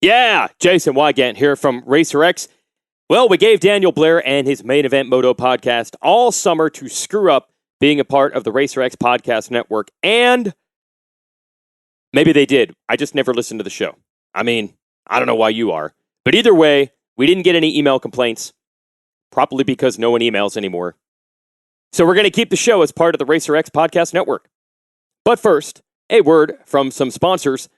Yeah, Jason Wygant here from RacerX. Well, we gave Daniel Blair and his Main Event Moto podcast all summer to screw up being a part of the RacerX podcast network, and maybe they did. I just never listened to the show. I mean, I don't know why you are. But either way, we didn't get any email complaints, probably because no one emails anymore. So we're going to keep the show as part of the RacerX podcast network. But first, a word from some sponsors.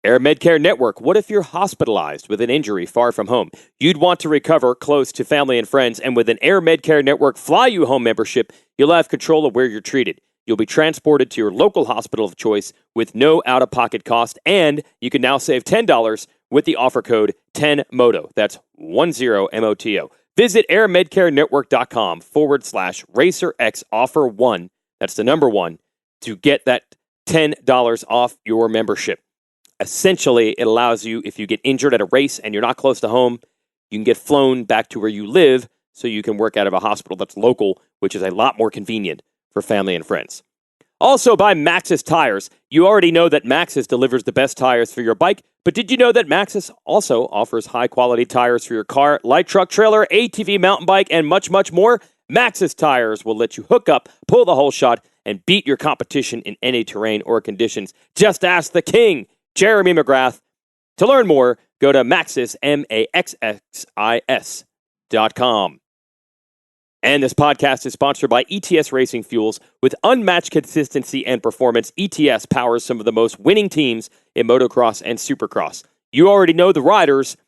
Air Medcare Network. What if you're hospitalized with an injury far from home? You'd want to recover close to family and friends, and with an Air Medcare Network Fly You Home membership, you'll have control of where you're treated. You'll be transported to your local hospital of choice with no out-of-pocket cost, and you can now save $10 with the offer code 10MOTO. That's 10MOTO. Visit airmedcarenetwork.com/RacerX offer 1. That's the number 1 to get that $10 off your membership. Essentially, it allows you, if you get injured at a race and you're not close to home, you can get flown back to where you live so you can work out of a hospital that's local, which is a lot more convenient for family and friends. Also by Maxxis Tires. You already know that Maxxis delivers the best tires for your bike, but did you know that Maxxis also offers high-quality tires for your car, light truck, trailer, ATV, mountain bike, and much, much more? Maxxis Tires will let you hook up, pull the whole shot, and beat your competition in any terrain or conditions. Just ask the king, Jeremy McGrath. To learn more, go to Maxxis, MAXXIS.com. And this podcast is sponsored by ETS Racing Fuels. With unmatched consistency and performance, ETS powers some of the most winning teams in motocross and supercross. You already know the riders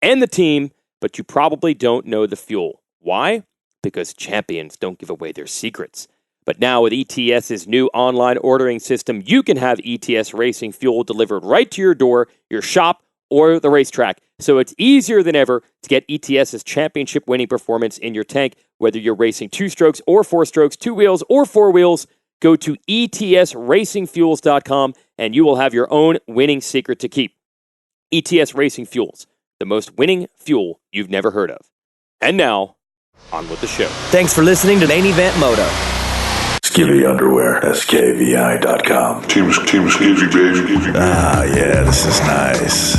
and the team, but you probably don't know the fuel. Why? Because champions don't give away their secrets. But now with ETS's new online ordering system, you can have ETS Racing Fuel delivered right to your door, your shop, or the racetrack. So it's easier than ever to get ETS's championship-winning performance in your tank, whether you're racing 2 strokes or 4 strokes, 2 wheels or 4 wheels. Go to ETSRacingFuels.com and you will have your own winning secret to keep. ETS Racing Fuels, the most winning fuel you've never heard of. And now, on with the show. Thanks for listening to Main Event Moto. Skivvy Underwear, SKVI.com. Team Skivvy, baby. Ah, yeah, this is nice.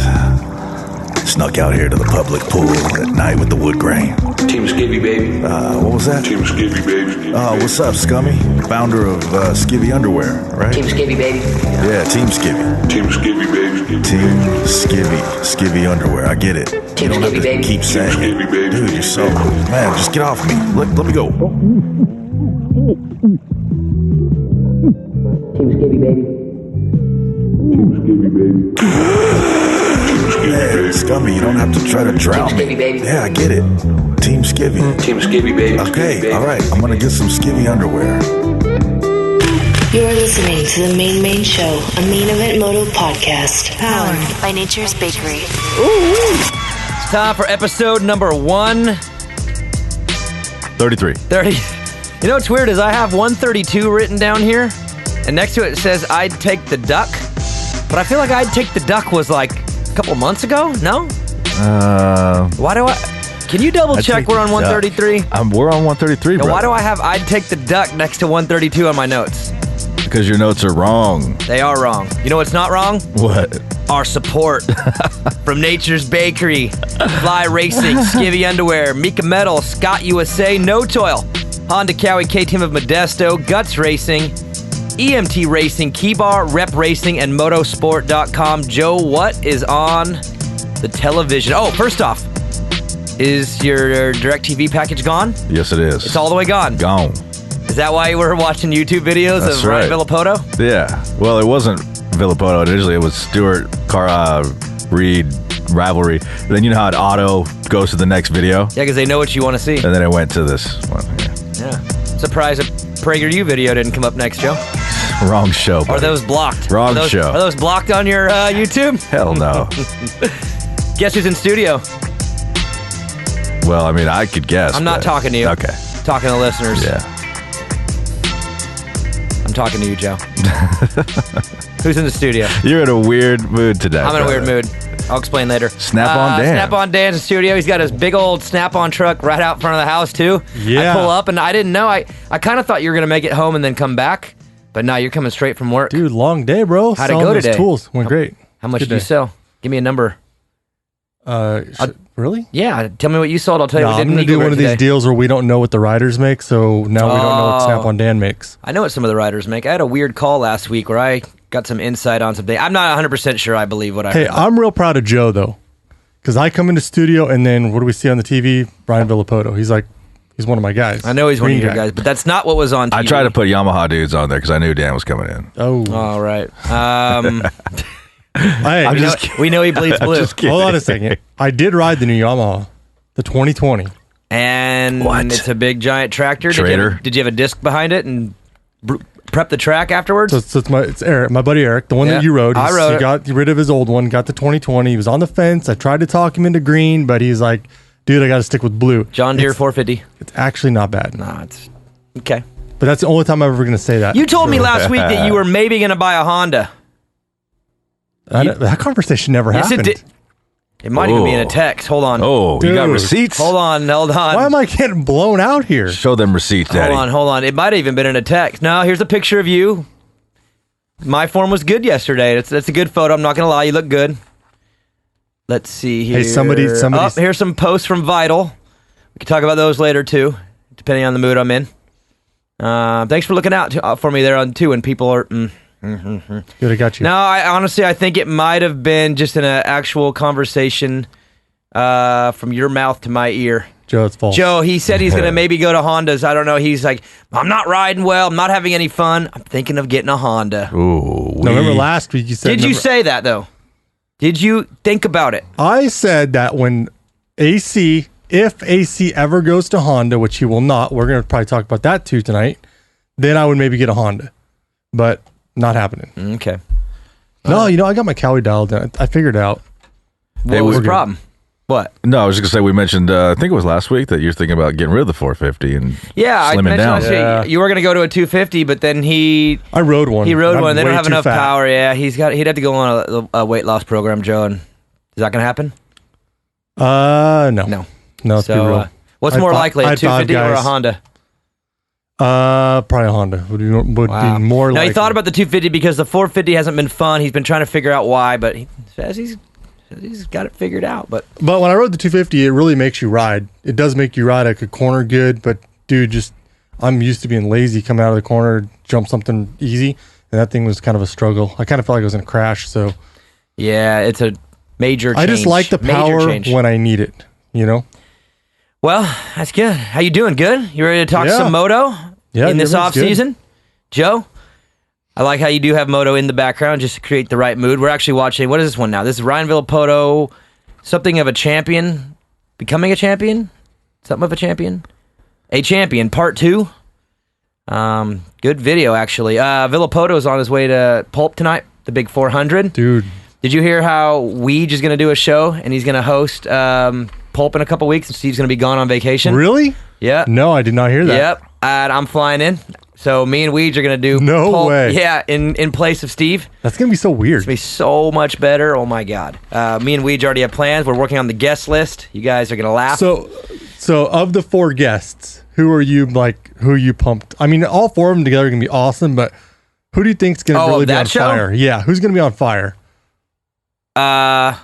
Snuck out here to the public pool at night with the wood grain. Team Skivvy, baby. What was that? Team Skivvy, baby. What's up, Scummy? Founder of Skivvy Underwear, right? Team Skivvy, baby. Yeah, Team Skivvy. Team Skivvy, baby. Team Skivvy. Skivvy Underwear, I get it. Team you don't Skivvy, have to baby. keep saying Team Skivvy, it. baby. Dude, you're so... Man, just get off me. Let me go. Team Skivvy, baby. Team Skivvy, baby. Man, Scummy, you don't have to try to drown Team me. Skivvy, baby. Yeah, I get it. Team Skivvy. Team Skivvy, baby. Okay, all right. I'm going to get some Skivvy Underwear. You're listening to the Main Show, a Main Event Moto podcast, powered by Nature's Bakery. It's time for episode number 33. 30. You know what's weird is I have 132 written down here, and next to it says I'd take the duck, but I feel like I'd take the duck was like a couple months ago, no? Why do I... Can you double check we're on 133? We're on 133, bro. Why do I have I'd take the duck next to 132 on my notes? Because your notes are wrong. They are wrong. You know what's not wrong? What? Our support from Nature's Bakery, Fly Racing, Skivvy Underwear, Mika Metal, Scott USA, No Toil, Honda Cowie, K-Team of Modesto, Guts Racing, EMT Racing, Keybar, Rep Racing, and Motosport.com. Joe, what is on the television? Oh, first off, is your DirecTV package gone? Yes, it is. It's all the way gone. Gone. Is that why you were watching YouTube videos That's of Ryan Villapoto? Yeah. Well, it wasn't Villapoto. Initially, it was Stewart Reed rivalry. And then you know how it auto goes to the next video? Yeah, because they know what you want to see. And then it went to this one. Yeah. Surprised a PragerU video didn't come up next, Joe. Wrong show, buddy. Are those blocked? Wrong show. Are those blocked on your YouTube? Hell no. Guess who's in studio? Well, I mean, I could guess. I'm not talking to you. Okay. I'm talking to listeners. Yeah. I'm talking to you, Joe. Who's in the studio? You're in a weird mood today. I'm in a weird mood. I'll explain later. Snap-on Dan. Snap-on Dan's in the studio. He's got his big old Snap-on truck right out front of the house, too. Yeah. I pull up, and I didn't know. I kind of thought you were going to make it home and then come back. But now you're coming straight from work. Dude, long day, bro. How'd it go today? Tools went great. How much Good did you day. sell? Give me a number. Really? Yeah, tell me what you sold. I'll tell you No, what I'm didn't going to do one of these today. deals where we don't know what the riders make, so now we don't know what Snap on Dan makes. I know what some of the riders make. I had a weird call last week where I got some insight on something. I'm not 100% sure I believe what I Hey, heard. I'm real proud of Joe, though, because I come into studio, and then what do we see on the TV? Brian Villapoto. He's one of my guys. I know he's one of Green your guys, but that's not what was on TV. I tried to put Yamaha dudes on there because I knew Dan was coming in. Oh. All right. Hey, We know he bleeds blue. hold on a second. I did ride the new Yamaha, the 2020. And What? it's a big giant tractor. Traitor. Did you have a disc behind it and prep the track afterwards? So it's Eric, my buddy Eric, the one that you rode. I rode he it. got rid of his old one, got the 2020. He was on the fence. I tried to talk him into green, but he's like, dude, I got to stick with blue. John Deere It's, 450. it's actually not bad. Nah, it's okay. But that's the only time I'm ever going to say that. You told me last week that you were maybe going to buy a Honda. That conversation never Yes, happened. it did. It might even be in a text. Hold on. Oh, you got Dude. receipts? Hold on. Why am I getting blown out here? Show them receipts, Daddy. Hold on. It might have even been in a text. No, here's a picture of you. My form was good yesterday. That's a good photo. I'm not going to lie. You look good. Let's see here. Hey, somebody's- Oh, here's some posts from Vital. We can talk about those later, too, depending on the mood I'm in. Thanks for looking out for me there on too when people are... Good, I got you. No, I think it might have been just in an actual conversation from your mouth to my ear. Joe, it's false. Joe, he said he's going to maybe go to Hondas. I don't know. He's like, I'm not riding well. I'm not having any fun. I'm thinking of getting a Honda. Ooh, No, remember last week you said... Did you say that, though? Did you think about it? I said that when if AC ever goes to Honda, which he will not, we're going to probably talk about that too tonight, then I would maybe get a Honda. But not happening. Okay. No, I got my Cowie dialed in. I figured it out. What was we're the good. problem? What? No, I was just going to say, we mentioned, I think it was last week, that you're thinking about getting rid of the 450 and Yeah, I slimming mentioned down. last week you were going to go to a 250, but then I rode one. he rode I'm one. They don't way have too enough fat. power. Yeah, he'd have to go on a weight loss program, Joe. And is that going to happen? No. No. No, let's be real. What's I more thought- likely, I a had 250 or a guys- Honda? Probably a Honda would be more Now, likely. he thought about the 250 because the 450 hasn't been fun. He's been trying to figure out why, but he says he's got it figured out. But when I rode the 250, it really makes you ride. It does make you ride. I could corner good, but dude, I'm used to being lazy, coming out of the corner, jump something easy, and that thing was kind of a struggle. I kind of felt like I was going to crash, so yeah, it's a major change. I just like the Major power change. when I need it, Well, that's good. How you doing? Good? You ready to talk Yeah. some Moto Yeah, in this off everything's good. season? Joe? I like how you do have Moto in the background just to create the right mood. We're actually watching, what is this one now? This is Ryan Villapoto, something of a champion, becoming a champion? Something of a champion? A champion, part 2. Good video, actually. Villapoto's on his way to Pulp tonight, the big 400. dude. Did you hear how Weege is going to do a show and he's going to host Pulp in a couple weeks and Steve's going to be gone on vacation? Really? Yeah. No, I did not hear that. Yep. And I'm flying in. So me and Weege are going to do No Pulp, way. Yeah, in place of Steve. That's gonna be so weird. It's going to be so much better. Oh, my God. Me and Weege already have plans. We're working on the guest list. You guys are going to laugh. So of the 4 guests, who you pumped? I mean, all 4 of them together are gonna be awesome, but who do you think's gonna really be that on show? fire? Yeah, who's gonna be on fire? I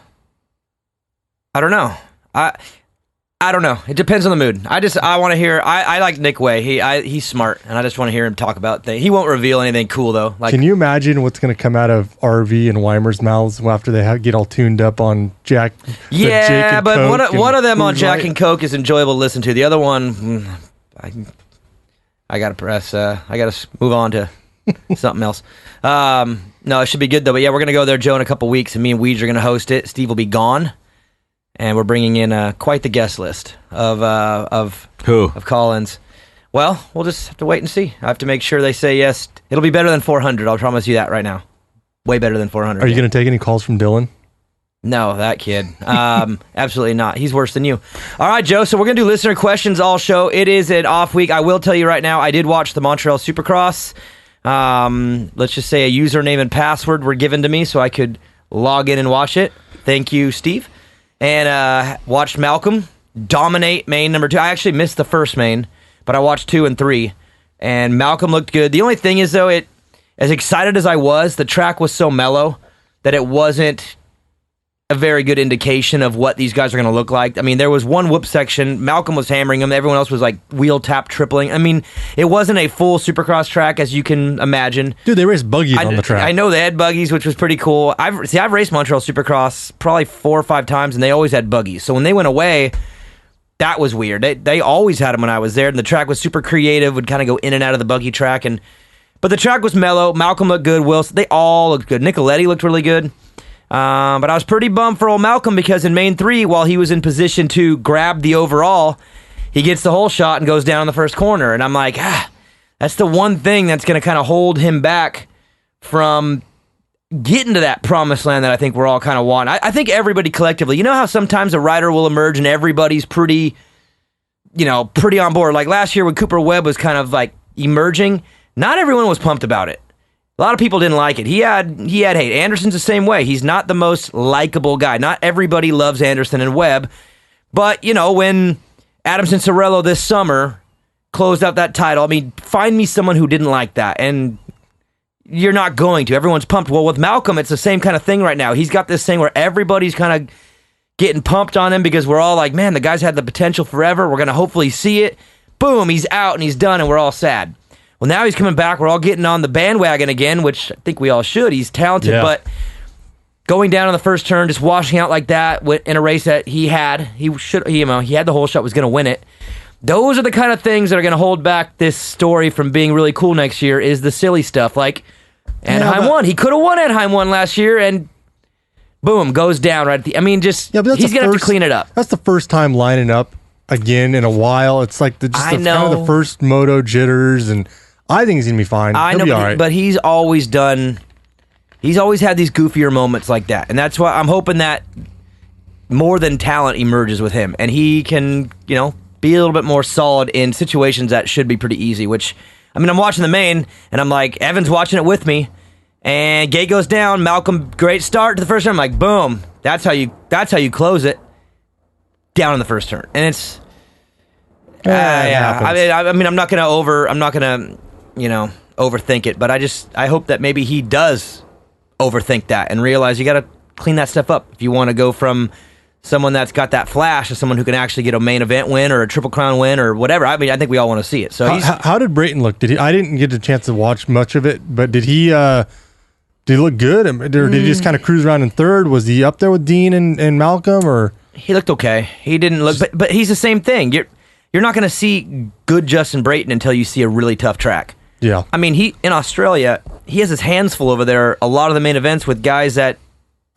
don't know. I don't know. It depends on the mood. I want to hear. I like Nick Way. He's smart, and I just want to hear him talk about things. He won't reveal anything cool though. Like, Can you imagine what's going to come out of RV and Weimer's mouths after they get all tuned up on Jack? Jake yeah, and but Coke one of them on Coors Jack Light? and Coke is enjoyable to listen to. The other one, I gotta press. I gotta move on to something else. No, it should be good though. But yeah, we're gonna go there, Joe, in a couple weeks, and me and Weege are gonna host it. Steve will be gone, and we're bringing in quite the guest list of Who? Collins. Well, we'll just have to wait and see. I have to make sure they say yes. It'll be better than 400. I'll promise you that right now. Way better than 400. Are you going to take any calls from Dylan? No, that kid. Absolutely not. He's worse than you. All right, Joe. So we're going to do listener questions all show. It is an off week. I will tell you right now, I did watch the Montreal Supercross. Let's just say a username and password were given to me so I could log in and watch it. Thank you, Steve. And watched Malcolm dominate main number 2. I actually missed the first main, but I watched 2 and 3. And Malcolm looked good. The only thing is, though, as excited as I was, the track was so mellow that it wasn't a very good indication of what these guys are going to look like. I mean, there was one whoop section. Malcolm was hammering them. Everyone else was like wheel tap tripling. I mean, it wasn't a full Supercross track, as you can imagine. Dude, they raced buggies on the track. I know they had buggies, which was pretty cool. I've raced Montreal Supercross probably 4 or 5 times, and they always had buggies. So when they went away, that was weird. They always had them when I was there, and the track was super creative, would kind of go in and out of the buggy track. But the track was mellow. Malcolm looked good. Wilson, they all looked good. Nicoletti looked really good. But I was pretty bummed for old Malcolm because in Main 3, while he was in position to grab the overall, he gets the whole shot and goes down in the first corner. And I'm like, that's the one thing that's going to kind of hold him back from getting to that promised land that I think we're all kind of wanting. I think everybody collectively, you know how sometimes a rider will emerge and everybody's pretty on board. Like last year when Cooper Webb was kind of like emerging, not everyone was pumped about it. A lot of people didn't like it. He had hate. Anderson's the same way. He's not the most likable guy. Not everybody loves Anderson and Webb. But, when Adamson Sorello this summer closed out that title, I mean, find me someone who didn't like that. And you're not going to. Everyone's pumped. Well, with Malcolm, it's the same kind of thing right now. He's got this thing where everybody's kind of getting pumped on him because we're all like, man, the guy's had the potential forever. We're going to hopefully see it. Boom, he's out and he's done and we're all sad. Well, now he's coming back. We're all getting on the bandwagon again, which I think we all should. He's talented, but going down on the first turn, just washing out like that in a race that he had the whole shot, was going to win it. Those are the kind of things that are going to hold back this story from being really cool next year. Is the silly stuff like Anaheim won. He could have won Anaheim 1 last year, and boom, goes down right at the. I mean, he's going to have to clean it up. That's the first time lining up again in a while. It's like kind of the first moto jitters and. I think he's going to be fine. He'll be all right. But he's always had these goofier moments like that. And that's why I'm hoping that more than talent emerges with him. And he can, be a little bit more solid in situations that should be pretty easy, which, I mean, I'm watching the main, and I'm like, Evan's watching it with me, and gate goes down, Malcolm, great start to the first turn. I'm like, boom, that's how you close it, down in the first turn. And it's, I mean, I'm not going to overthink it, but I hope that maybe he does overthink that and realize you got to clean that stuff up if you want to go from someone that's got that flash to someone who can actually get a main event win or a Triple Crown win or whatever. I mean, I think we all want to see it. So how did Brayton look? I didn't get a chance to watch much of it, but did he look good? Or did he just kind of cruise around in third? Was he up there with Dean and Malcolm? Or he looked okay. He didn't look, but he's the same thing. You're not going to see good Justin Brayton until you see a really tough track. Yeah. I mean, in Australia, he has his hands full over there, a lot of the main events with guys that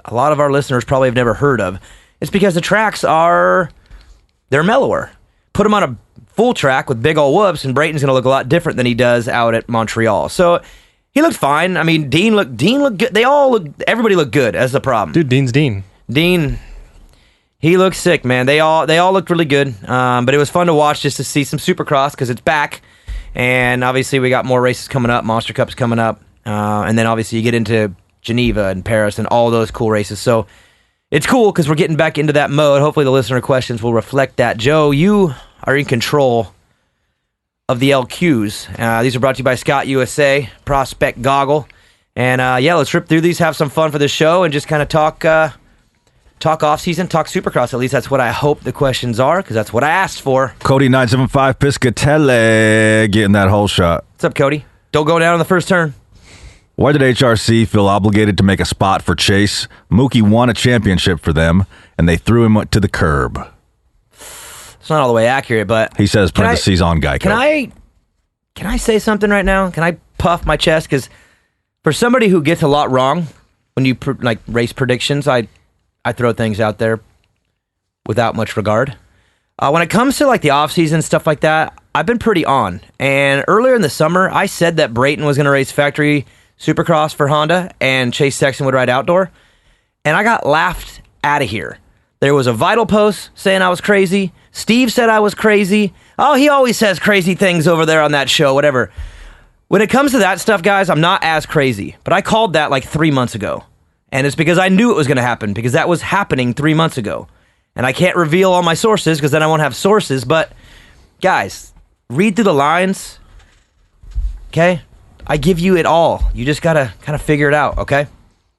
a lot of our listeners probably have never heard of. It's because the tracks they're mellower. Put him on a full track with big old whoops, and Brayton's going to look a lot different than he does out at Montreal. So he looked fine. I mean, Dean looked good. Everybody looked good as the problem. Dude, Dean's Dean. Dean, he looked sick, man. They all looked really good. But it was fun to watch just to see some Supercross because it's back. And obviously we got more races coming up. Monster Cup's coming up. And then obviously you get into Geneva and Paris and all those cool races. So it's cool because we're getting back into that mode. Hopefully the listener questions will reflect that. Joe, you are in control of the LQs. These are brought to you by Scott USA, Prospect Goggle. And let's rip through these, have some fun for the show, and just kind of talk off-season, talk Supercross. At least that's what I hope the questions are, because that's what I asked for. Cody 975 Piscatelle getting that whole shot. What's up, Cody? Don't go down on the first turn. Why did HRC feel obligated to make a spot for Chase? Mookie won a championship for them, and they threw him to the curb. It's not all the way accurate, but... He says parentheses on Geico. Can I say something right now? Can I puff my chest? Because for somebody who gets a lot wrong when you race predictions, I throw things out there without much regard. When it comes to the off-season stuff like that, I've been pretty on. And earlier in the summer, I said that Brayton was going to race factory Supercross for Honda and Chase Sexton would ride outdoor. And I got laughed out of here. There was a Vital post saying I was crazy. Steve said I was crazy. Oh, he always says crazy things over there on that show, whatever. When it comes to that stuff, guys, I'm not as crazy. But I called that 3 months ago. And it's because I knew it was going to happen, because that was happening 3 months ago. And I can't reveal all my sources because then I won't have sources. But, guys, read through the lines, okay? I give you it all. You just got to kind of figure it out, okay?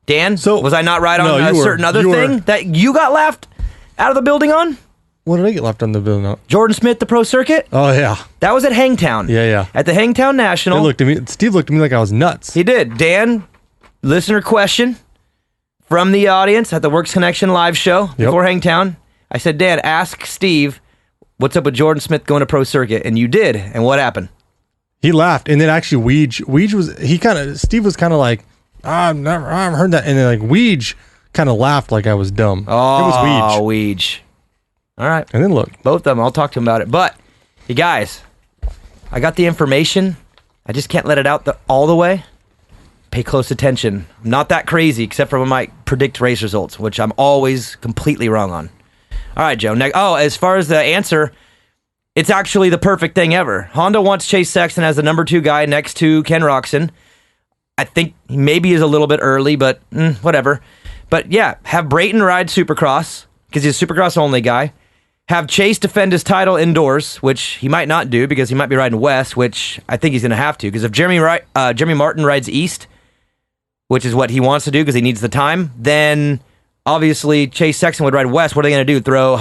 Dan, So- was I not right on No, a you were. certain other You thing were. that you got laughed out of the building on? What did I get left on the bill now? Jordan Smith, the pro circuit? Oh, yeah. That was at Hangtown. Yeah. At the Hangtown National. Steve looked at me like I was nuts. He did. Dan, listener question from the audience at the Works Connection live show before Hangtown. I said, Dan, ask Steve what's up with Jordan Smith going to pro circuit. And you did. And what happened? He laughed, and then actually Steve was kind of like, I haven't heard that. And then like Weege kind of laughed like I was dumb. Oh, it was Weege. Weege. All right. And then look. Both of them. I'll talk to him about it. But, you guys, I got the information. I just can't let it out all the way. Pay close attention. I'm not that crazy, except for when I predict race results, which I'm always completely wrong on. All right, Joe. As far as the answer, it's actually the perfect thing ever. Honda wants Chase Sexton as the number 2 guy next to Ken Roczen. I think he maybe is a little bit early, but whatever. But yeah, have Brayton ride Supercross, because he's a Supercross only guy. Have Chase defend his title indoors, which he might not do because he might be riding West, which I think he's going to have to. Because if Jeremy Martin rides East, which is what he wants to do because he needs the time, then obviously Chase Sexton would ride West. What are they going to do? Throw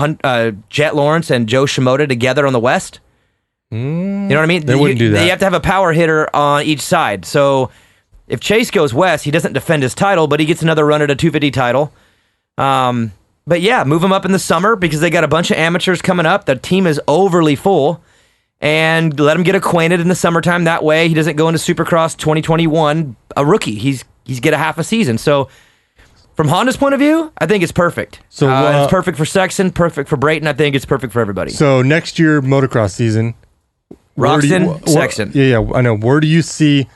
Jet Lawrence and Joe Shimoda together on the West? You know what I mean? They wouldn't do that. They have to have a power hitter on each side. So if Chase goes West, he doesn't defend his title, but he gets another run at a 250 title. But yeah, move him up in the summer because they got a bunch of amateurs coming up. The team is overly full. And let him get acquainted in the summertime. That way he doesn't go into Supercross 2021 a rookie. He's get a half a season. So from Honda's point of view, I think it's perfect. So it's perfect for Sexton, perfect for Brayton. I think it's perfect for everybody. So next year, motocross season. Roczen, Sexton. Yeah, I know. Where do you see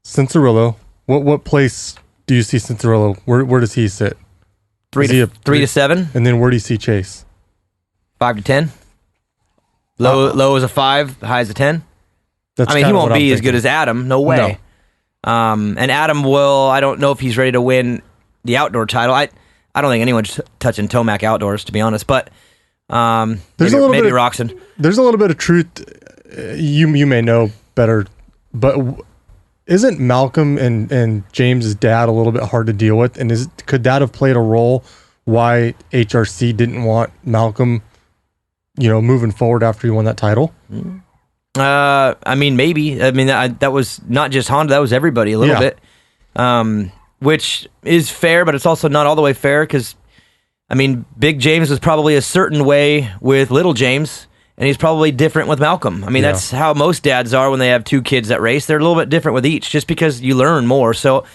Cincerillo? What place do you see Cincerillo? Where does he sit? 3 to 7. And then where do you see Chase? 5 to 10. Low is a 5, high is a 10. That's he won't be as good as Adam. No way. No. And Adam will, I don't know if he's ready to win the outdoor title. I don't think anyone's touching Tomac outdoors, to be honest. But maybe Roczen. There's a little bit of truth. You may know better, but isn't Malcolm and James's dad a little bit hard to deal with? And could that have played a role why HRC didn't want Malcolm, moving forward after he won that title? Maybe. That was not just Honda. That was everybody a little bit, which is fair, but it's also not all the way fair because, Big James was probably a certain way with Little James, and he's probably different with Malcolm. That's how most dads are when they have 2 kids that race. They're a little bit different with each just because you learn more. So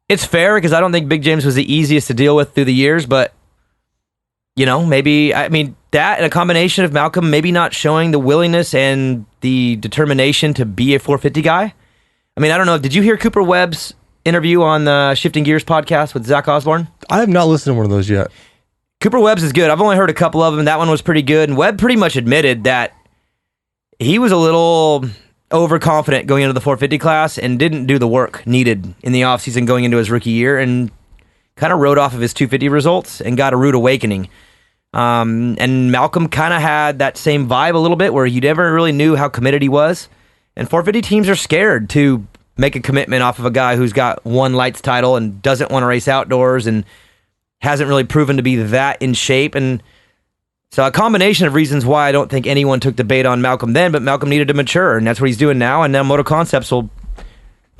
it's fair because I don't think Big James was the easiest to deal with through the years, but, maybe, that and a combination of Malcolm maybe not showing the willingness and the determination to be a 450 guy. I don't know. Did you hear Cooper Webb's interview on the Shifting Gears podcast with Zach Osborne? I have not listened to one of those yet. Cooper Webb's is good. I've only heard a couple of them. That one was pretty good. And Webb pretty much admitted that he was a little overconfident going into the 450 class and didn't do the work needed in the offseason going into his rookie year and kind of rode off of his 250 results and got a rude awakening. And Malcolm kind of had that same vibe a little bit where you never really knew how committed he was. And 450 teams are scared to make a commitment off of a guy who's got 1 lights title and doesn't want to race outdoors and hasn't really proven to be that in shape. And so a combination of reasons why I don't think anyone took the bait on Malcolm then, but Malcolm needed to mature, and that's what he's doing now. And now Moto Concepts they'll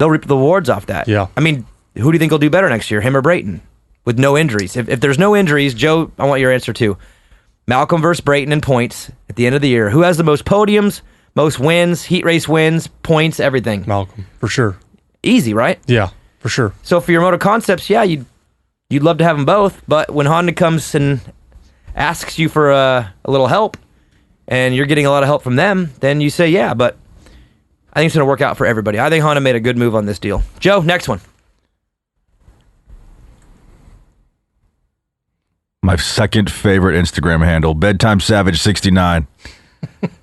reap the rewards off that. Yeah. Who do you think will do better next year, him or Brayton? With no injuries. If there's no injuries, Joe, I want your answer too. Malcolm versus Brayton in points at the end of the year. Who has the most podiums, most wins, heat race wins, points, everything? Malcolm, for sure. Easy, right? Yeah, for sure. So for your Moto Concepts, you'd love to have them both, but when Honda comes and asks you for a little help, and you're getting a lot of help from them, then you say yeah, but I think it's going to work out for everybody. I think Honda made a good move on this deal. Joe, next one. My second favorite Instagram handle, Bedtime Savage 69.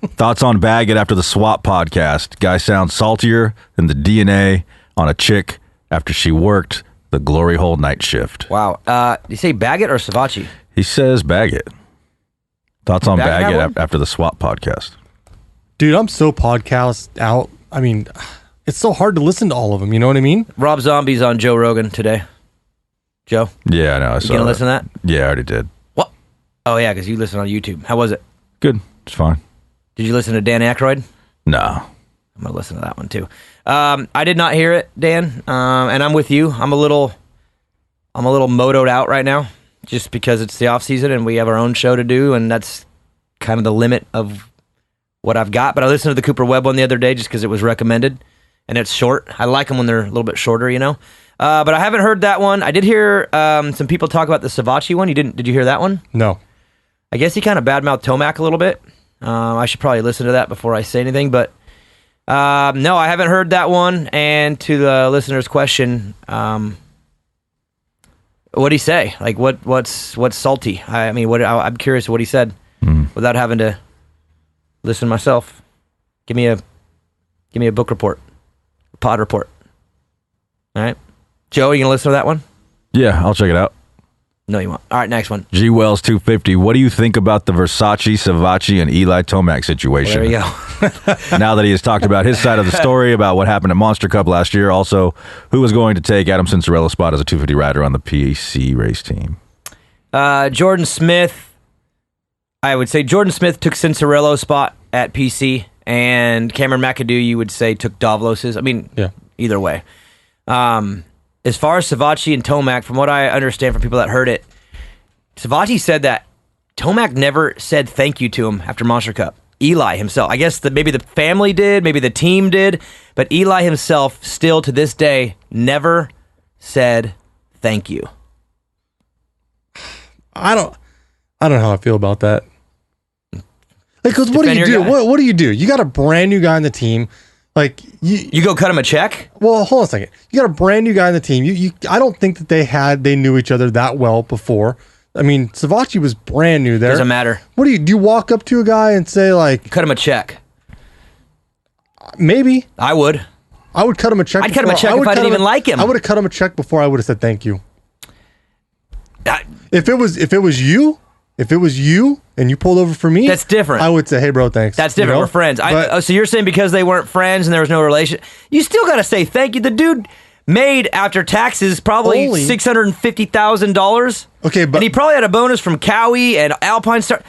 Thoughts on Baggett after the Swap podcast. Guy sounds saltier than the DNA on a chick after she worked the glory hole night shift. Wow. You say Baggett or Sivaji? He says Baggett. Thoughts on Baggett Baggett after the Swap podcast. Dude, I'm so podcast out. It's so hard to listen to all of them. You know what I mean? Rob Zombie's on Joe Rogan today. Joe? Yeah, I know. I saw You gonna that. listen to that? Yeah, I already did. What? Oh, yeah, because you listen on YouTube. How was it? Good. It's fine. Did you listen to Dan Aykroyd? No. I'm going to listen to that one, too. I did not hear it, Dan, and I'm with you. I'm a little motoed out right now just because it's the off season and we have our own show to do, and that's kind of the limit of what I've got. But I listened to the Cooper Webb one the other day just because it was recommended, and it's short. I like them when they're a little bit shorter, you know. But I haven't heard that one. I did hear some people talk about the Sivaji one. Did you hear that one? No. I guess he kind of badmouthed Tomac a little bit. I should probably listen to that before I say anything, but no, I haven't heard that one. And to the listener's question, what'd he say? Like, what's salty? I mean, I'm curious what he said without having to listen myself. Give me a book report, a pod report. All right, Joe, you gonna listen to that one? Yeah, I'll check it out. No, you won't. All right, next one. G Wells 250. What do you think about the Versace, Sivaji, and Eli Tomac situation? Well, there you go. Now that he has talked about his side of the story, about what happened at Monster Cup last year, also who was going to take Adam Cincerella's spot as a 250 rider on the PC race team. Jordan Smith. I would say Jordan Smith took Cincerella's spot at PC, and Cameron McAdoo, you would say, took Davlos's. I mean, Yeah. either way. As far as Sivaji and Tomac, from what I understand from people that heard it, Sivaji said that Tomac never said thank you to him after Monster Cup. Eli himself. I guess maybe the family did, maybe the team did, but Eli himself still to this day never said thank you. I don't know how I feel about that. Because what do Defend you your do? guy. What do you do? You got a brand new guy on the team. Like You go cut him a check? well, hold on a second. You got a brand new guy on the team. I don't think that they knew each other that well before. I mean, Sivaji was brand new there. Doesn't matter. What do you walk up to a guy and say like, Cut him a check. maybe I would. I would cut him a check. I'd cut him a check if I didn't even like him. I would have cut him a check before I would have said thank you. I- If it was you and you pulled over for me, That's different. I would say, hey bro, thanks. That's different. You know? We're friends. But- So you're saying because they weren't friends and there was no relation, you still got to say thank you. The dude made after taxes probably Only- $650,000. Okay, but and he probably had a bonus from Cowie and Alpine Star.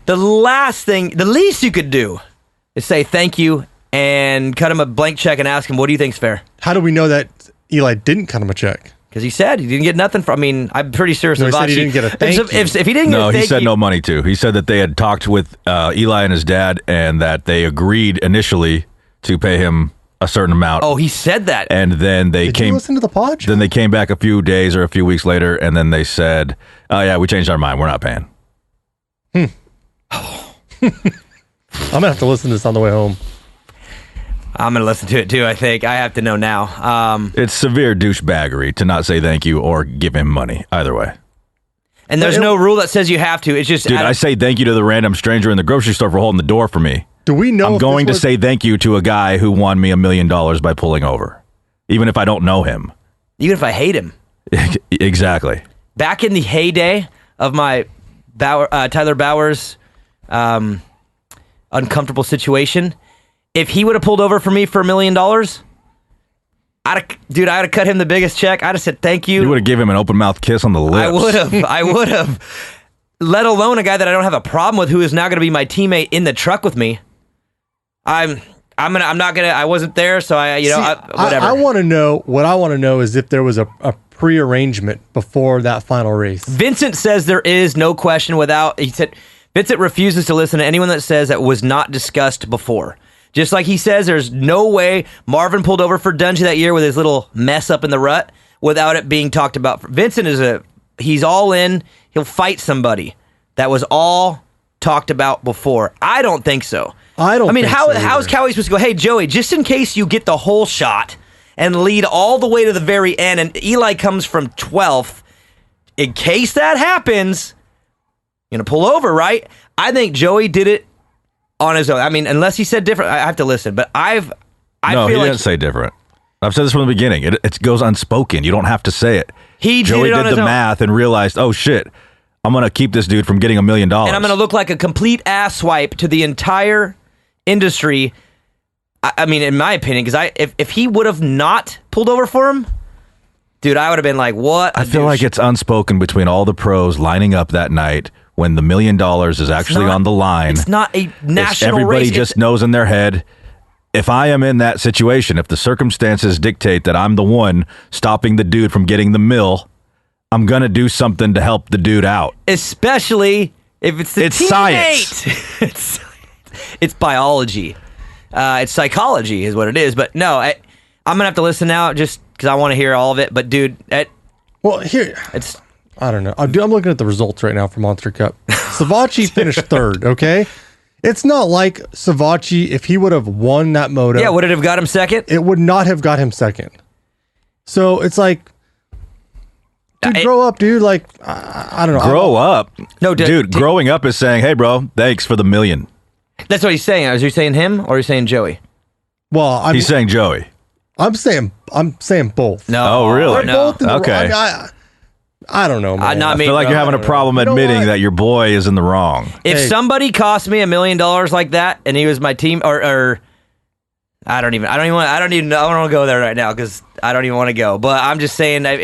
The least you could do is say thank you and cut him a blank check and ask him, what do you think's fair? how do we know that Eli didn't cut him a check? Because he said he didn't get nothing from. I mean, I'm pretty sure No, he said he didn't get a thank you. If he didn't get No, a he thank said you, no money too. He said that they had talked with Eli and his dad and that they agreed initially to pay him a certain amount. Oh, he said that. And then they Did you listen to the pod? Then they came back a few days or a few weeks later, and then they said, "Oh yeah, we changed our mind. We're not paying." I'm gonna have to listen to this on the way home. I'm going to listen to it too, I think. I have to know now. It's severe douchebaggery to not say thank you or give him money. Either way, And there's no rule that says you have to. It's just, dude, I say thank you to the random stranger in the grocery store for holding the door for me. Do we know? I'm if going to this was- say thank you to a guy who won me $1 million by pulling over, even if I don't know him. even if I hate him. Exactly. Back in the heyday of my Tyler Bowers uncomfortable situation, if he would have pulled over for me for $1 million, I'd have cut him the biggest check. I'd have said thank you. You would have given him an open mouth kiss on the lips. I would have. Let alone a guy that I don't have a problem with, who is now going to be my teammate in the truck with me. I wasn't there, so whatever. I want to know. What I want to know is if there was a pre-arrangement before that final race. Vincent says there is, no question. He said Vincent refuses to listen to anyone that says that was not discussed before. Just like he says, there's no way Marvin pulled over for Dungy that year with his little mess up in the rut without it being talked about. Vincent he's all in. He'll fight somebody. That was all talked about before. I don't think so. I mean, how is either. Cowie supposed to go, hey, Joey, just in case you get the whole shot and lead all the way to the very end, and Eli comes from 12th, in case that happens, you're going to pull over, right? I think Joey did it on his own. I mean, unless he said different, I have to listen. But I No, he feel like didn't say different. I've said this from the beginning. It goes unspoken. You don't have to say it. did Joey it on did his the own. math and realized, oh shit, I'm going to keep this dude from getting $1 million. And I'm going to look like a complete ass swipe to the entire industry. I mean, in my opinion, because if he would have not pulled over for him, Dude, I would have been like, what? I feel like it's unspoken between all the pros lining up that night when the $1 million is actually on the line. It's not a national Everybody race. just knows in their head, if I am in that situation, if the circumstances dictate that I'm the one stopping the dude from getting the mill, I'm going to do something to help the dude out. Especially if it's the teammate. Science. It's biology. It's psychology is what it is. But no, I'm going to have to listen now just because I want to hear all of it. But dude, Well, here, it's... I don't know. I'm looking at the results right now for Monster Cup. Sivaji finished third, okay? It's not like Sivaji, if he would have won that moto. Yeah, would it have got him second? It would not have got him second. So it's like, dude, grow up, dude. Like, I don't know. Grow up? No, dude, growing up is saying, hey, bro, thanks for the $1 million. That's what he's saying. Is he saying him or are you saying Joey? Well, he's saying Joey. I'm saying both. No. Oh, really? They're both in the okay. I don't know, man. I feel like you're having a problem admitting that your boy is in the wrong. If somebody cost me $1 million like that and he was my team, or I don't want to go there right now because I don't even want to go. But I'm just saying that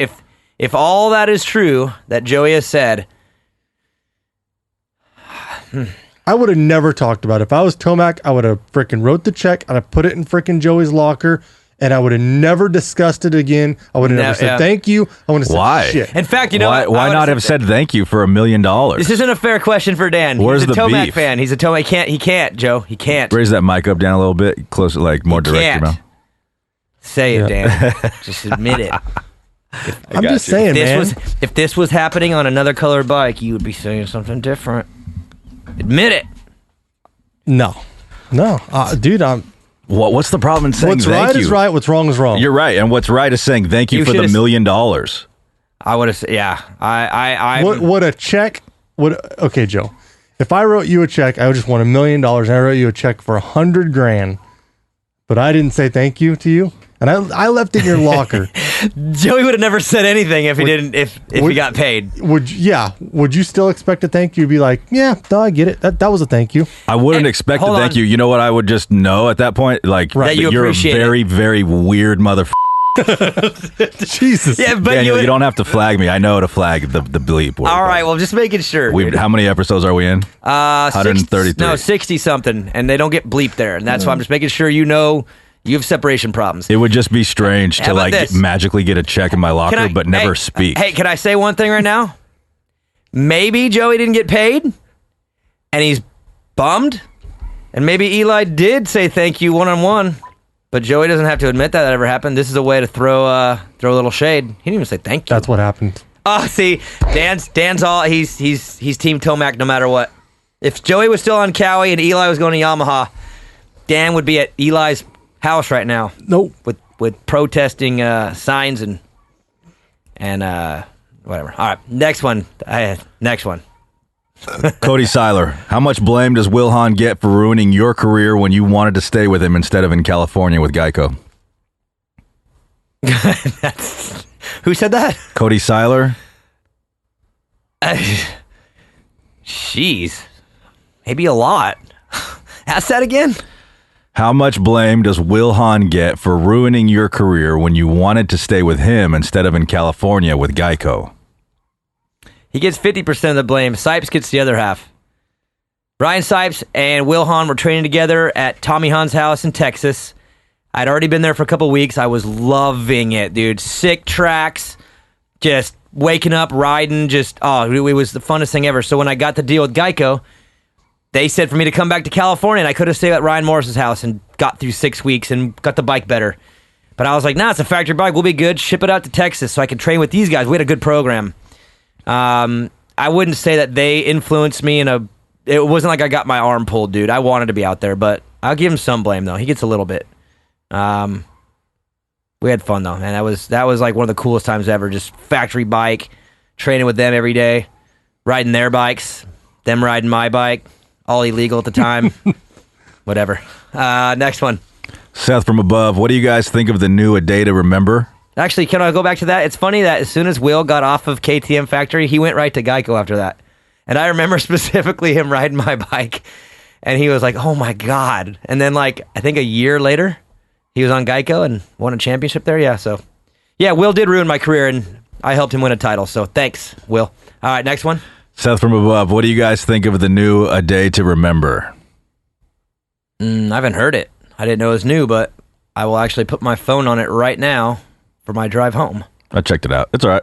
if all that is true that Joey has said, I would have never talked about it. If I was Tomac, I would have freaking wrote the check. I'd have put it in freaking Joey's locker. And I would have never discussed it again. I would have never said thank you. I would have said shit. In fact, you know why not have said thank you for $1 million? This isn't a fair question for Dan. Where's He's a the Tomac beef? fan. He's a Tomac. He can't, Joe. He can't. Raise that mic up, down a little bit, closer, like more direct. Can't. Your mouth. Say it, Dan. Just admit it. I'm just saying, man. If this was happening on another colored bike, you would be saying something different. Admit it. No, dude. What's the problem in saying what's thank right you? is right. What's wrong is wrong. You're right, and what's right is saying thank you for the $1 million. I would have said, yeah. I What a check would. Okay, Joe. If I wrote you a check, I would just want $1 million, and I wrote you a check for $100,000, but I didn't say thank you to you, and I left it in your locker. Joey would have never said anything if he didn't. If he got paid. Would you still expect a thank you? Be like, yeah, no, I get it. That was a thank you. I wouldn't expect a thank you. You know what? I would just know at that point, like that you're a very, very weird motherfucker. Jesus. Yeah, but Daniel, you don't have to flag me. I know to flag the bleep word. All right, well, just making sure. How many episodes are we in? 133. 60 something, and they don't get bleep there, and that's why I'm just making sure you know. You have separation problems. It would just be strange to magically get a check in my locker, but never speak. Hey, can I say one thing right now? Maybe Joey didn't get paid, and he's bummed, and maybe Eli did say thank you one-on-one, but Joey doesn't have to admit that ever happened. This is a way to throw a little shade. He didn't even say thank you. That's what happened. Oh, see, Dan's all he's Team Tomac no matter what. If Joey was still on Cowie and Eli was going to Yamaha, Dan would be at Eli's house right now. Nope. With protesting signs and whatever. All right, next one. Cody Seiler, how much blame does Will Hahn get for ruining your career when you wanted to stay with him instead of in California with Geico? Who said that? Cody Seiler. Jeez, maybe a lot. Ask that again. How much blame does Will Hahn get for ruining your career when you wanted to stay with him instead of in California with Geico? He gets 50% of the blame. Sipes gets the other half. Ryan Sipes and Will Hahn were training together at Tommy Hahn's house in Texas. I'd already been there for a couple weeks. I was loving it, dude. Sick tracks, just waking up, riding, it was the funnest thing ever. So when I got the deal with Geico, they said for me to come back to California, and I could have stayed at Ryan Morris's house and got through 6 weeks and got the bike better. But I was like, nah, it's a factory bike. We'll be good. Ship it out to Texas so I can train with these guys. We had a good program. I wouldn't say that they influenced me it wasn't like I got my arm pulled, dude. I wanted to be out there, but I'll give him some blame, though. He gets a little bit. We had fun, though, man. That was like one of the coolest times ever. Just factory bike, training with them every day, riding their bikes, them riding my bike. All illegal at the time. Whatever. Next one. Seth from above. What do you guys think of the new A Day to Remember? Actually, can I go back to that? It's funny that as soon as Will got off of KTM Factory, he went right to Geico after that. And I remember specifically him riding my bike, and he was like, oh my God. And then I think a year later, he was on Geico and won a championship there. Yeah, so Yeah, Will did ruin my career, and I helped him win a title, so thanks, Will. All right, next one. Seth from above, what do you guys think of the new A Day to Remember? I haven't heard it. I didn't know it was new, but I will actually put my phone on it right now for my drive home. I checked it out. It's all right.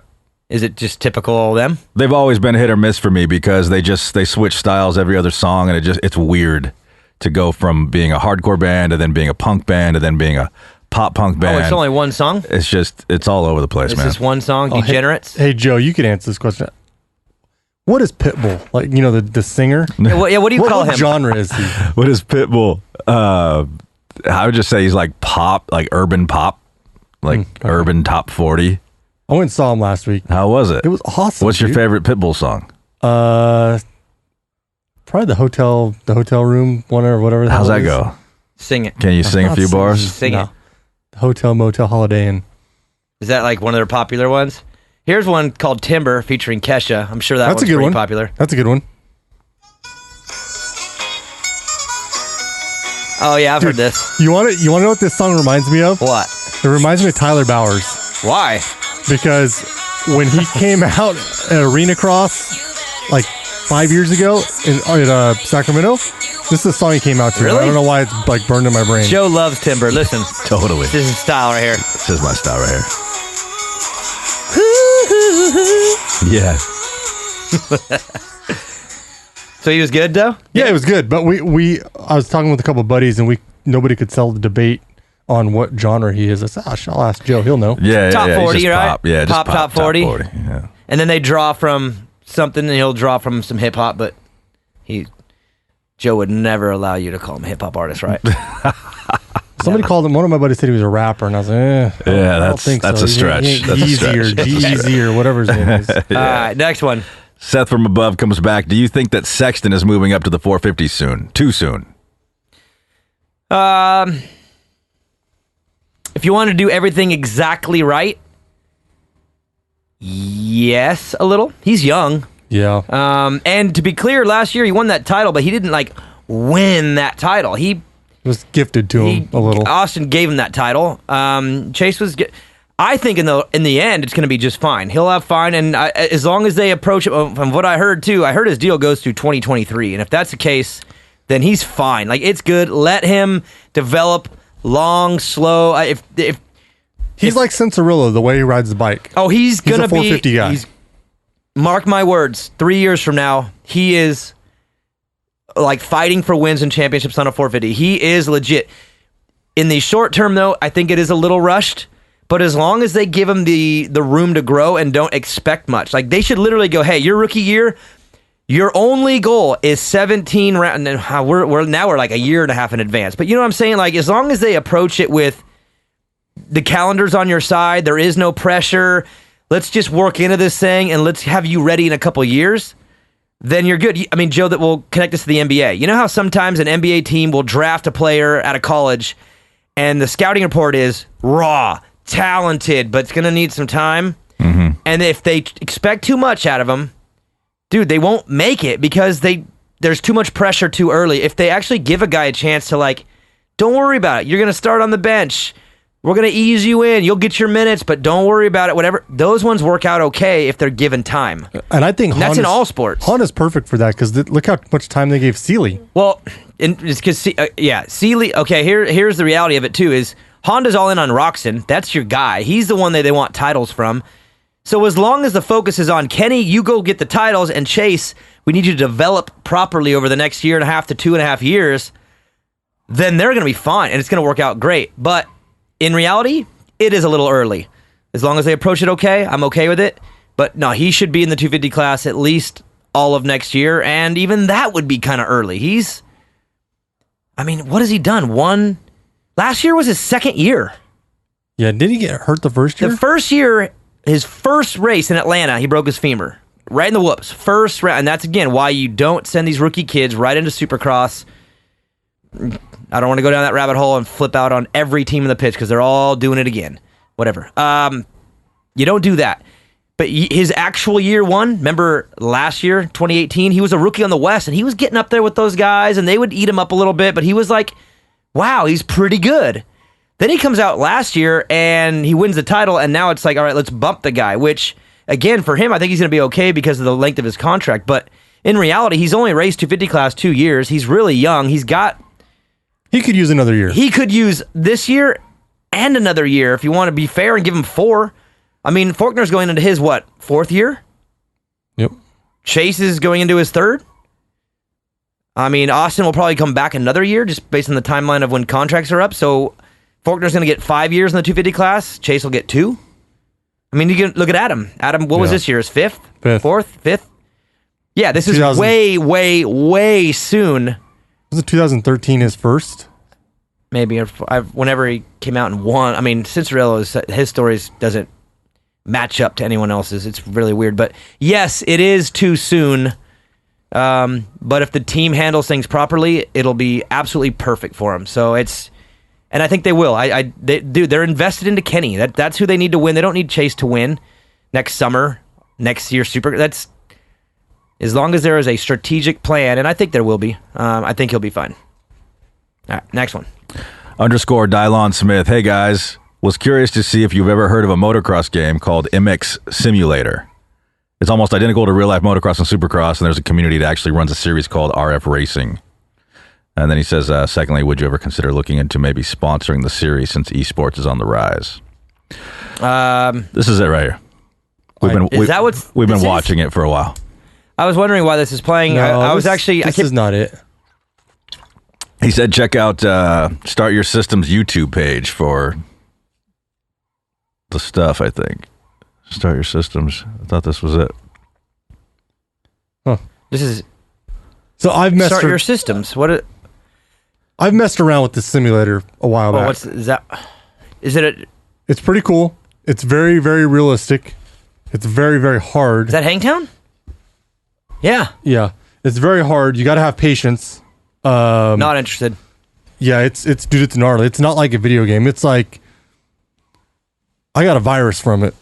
Is it just typical of them? They've always been hit or miss for me because they switch styles every other song, and it's weird to go from being a hardcore band to then being a punk band to then being a pop punk band. Oh, it's only one song? It's all over the place, man. It's just one song, Degenerates? Hey, Joe, you could answer this question. What is Pitbull? Like, the singer? Yeah, what do you call him? What genre is he? What is Pitbull? I would just say he's like pop, like urban pop, like urban top 40. I went and saw him last week. How was it? It was awesome. What's your favorite Pitbull song? Probably the hotel room one or whatever. How's that go? Sing it. Can you sing a few bars? Sing it. Hotel, Motel, Holiday Inn. Is that like one of their popular ones? Here's one called Timber featuring Kesha. I'm sure that's one's a good pretty one. Popular. That's a good one. Oh yeah, I've heard this. You want to know what this song reminds me of? What? It reminds me of Tyler Bowers. Why? Because when he came out at Arena Cross like 5 years ago at Sacramento, this is the song he came out to. Really? I don't know why it's like burned in my brain. Joe loves Timber. Listen. Totally. This is his style right here. This is my style right here. Yeah. So he was good though? Yeah, it was good. But I was talking with a couple of buddies, and nobody could sell the debate on what genre he is. I said, I'll ask Joe. He'll know. Yeah, top 40, just right? Pop. Yeah, just pop, top 40. Yeah. And then they draw from something, and he'll draw from some hip hop. But Joe would never allow you to call him a hip hop artist, right? Somebody called him. One of my buddies said he was a rapper, and I was like, yeah, I don't think that's so. a stretch. That's Easier, a stretch. Easy or whatever his name is. All right, next one. Seth from above comes back. Do you think that Sexton is moving up to the 450 soon? Too soon? If you want to do everything exactly right, yes, a little. He's young. Yeah. And to be clear, last year he won that title, but he didn't win that title. He was gifted to him a little. Austin gave him that title. Chase was. I think in the end it's going to be just fine. He'll have fine, and as long as they approach it. From what I heard too, I heard his deal goes through 2023, and if that's the case, then he's fine. Like, it's good. Let him develop. Long, slow. He's like Cincerillo, the way he rides the bike. Oh, he's gonna a 450 guy. Mark my words. 3 years from now, he is like fighting for wins and championships on a 450. He is legit. In the short term, though, I think it is a little rushed. But as long as they give him the room to grow and don't expect much, like they should literally go, "Hey, your rookie year, your only goal is 17 rounds." And we're like a year and a half in advance. But you know what I'm saying? Like, as long as they approach it with the calendar's on your side, there is no pressure. Let's just work into this thing and let's have you ready in a couple years. Then you're good. I mean, Joe, that will connect us to the NBA. You know how sometimes an NBA team will draft a player out of college and the scouting report is raw, talented, but it's going to need some time. Mm-hmm. And if they expect too much out of them, dude, they won't make it because there's too much pressure too early. If they actually give a guy a chance to don't worry about it. You're going to start on the bench. We're going to ease you in. You'll get your minutes, but don't worry about it. Whatever. Those ones work out okay if they're given time. And I think that's in all sports. Honda's perfect for that because look how much time they gave Seeley. Well, it's because Seeley. Okay, here's the reality of it too: is Honda's all in on Roxon. That's your guy. He's the one that they want titles from. So as long as the focus is on Kenny, you go get the titles, and Chase, we need you to develop properly over the next year and a half to 2.5 years, then they're going to be fine, and it's going to work out great. But in reality, it is a little early. As long as they approach it okay, I'm okay with it. But no, he should be in the 250 class at least all of next year, and even that would be kind of early. What has he done? Last year was his second year. Yeah, did he get hurt the first year? The first year, his first race in Atlanta, he broke his femur. Right in the whoops. First round. And that's, again, why you don't send these rookie kids right into Supercross. I don't want to go down that rabbit hole and flip out on every team in the pitch because they're all doing it again. Whatever. You don't do that. But his actual year one, remember last year, 2018, he was a rookie on the West, and he was getting up there with those guys, and they would eat him up a little bit, but he was like, wow, he's pretty good. Then he comes out last year and he wins the title, and now it's like, all right, let's bump the guy, which, again, for him, I think he's going to be okay because of the length of his contract. But in reality, he's only raced 250 class 2 years. He's really young. He could use another year. He could use this year and another year if you want to be fair and give him 4. I mean, Faulkner's going into his, 4th year? Yep. Chase is going into his 3rd? I mean, Austin will probably come back another year just based on the timeline of when contracts are up. So Faulkner's going to get 5 years in the 250 class. Chase will get 2. I mean, you can look at Adam. Adam, what was this year? His 5th? 4th? 5th? Yeah, this is way, way, way soon. Was it 2013 his first? Maybe. Whenever he came out and won. I mean, Cincerillo's, his stories doesn't match up to anyone else's. It's really weird. But yes, it is too soon. But if the team handles things properly, it'll be absolutely perfect for him. So and I think they will. They're invested into Kenny. That's who they need to win. They don't need Chase to win next summer, next year. That's as long as there is a strategic plan, and I think there will be. I think he'll be fine. All right, next one. _ Dylon Smith. Hey guys, was curious to see if you've ever heard of a motocross game called MX Simulator. It's almost identical to real-life motocross and supercross, and there's a community that actually runs a series called RF Racing. And then he says, secondly, would you ever consider looking into maybe sponsoring the series since esports is on the rise? This is it right here. We've been watching it for a while. I was wondering why this is playing. No, this is not it. He said, check out Start Your Systems YouTube page for the stuff, I think. Start Your Systems. I thought this was it. Huh. This is... So I've messed... Start Your Systems. I've messed around with this simulator a while back. It's pretty cool. It's very, very realistic. It's very, very hard. Is that Hangtown? Yeah. Yeah. It's very hard. You got to have patience. Not interested. Yeah, dude, it's gnarly. It's not like a video game. It's like... I got a virus from it.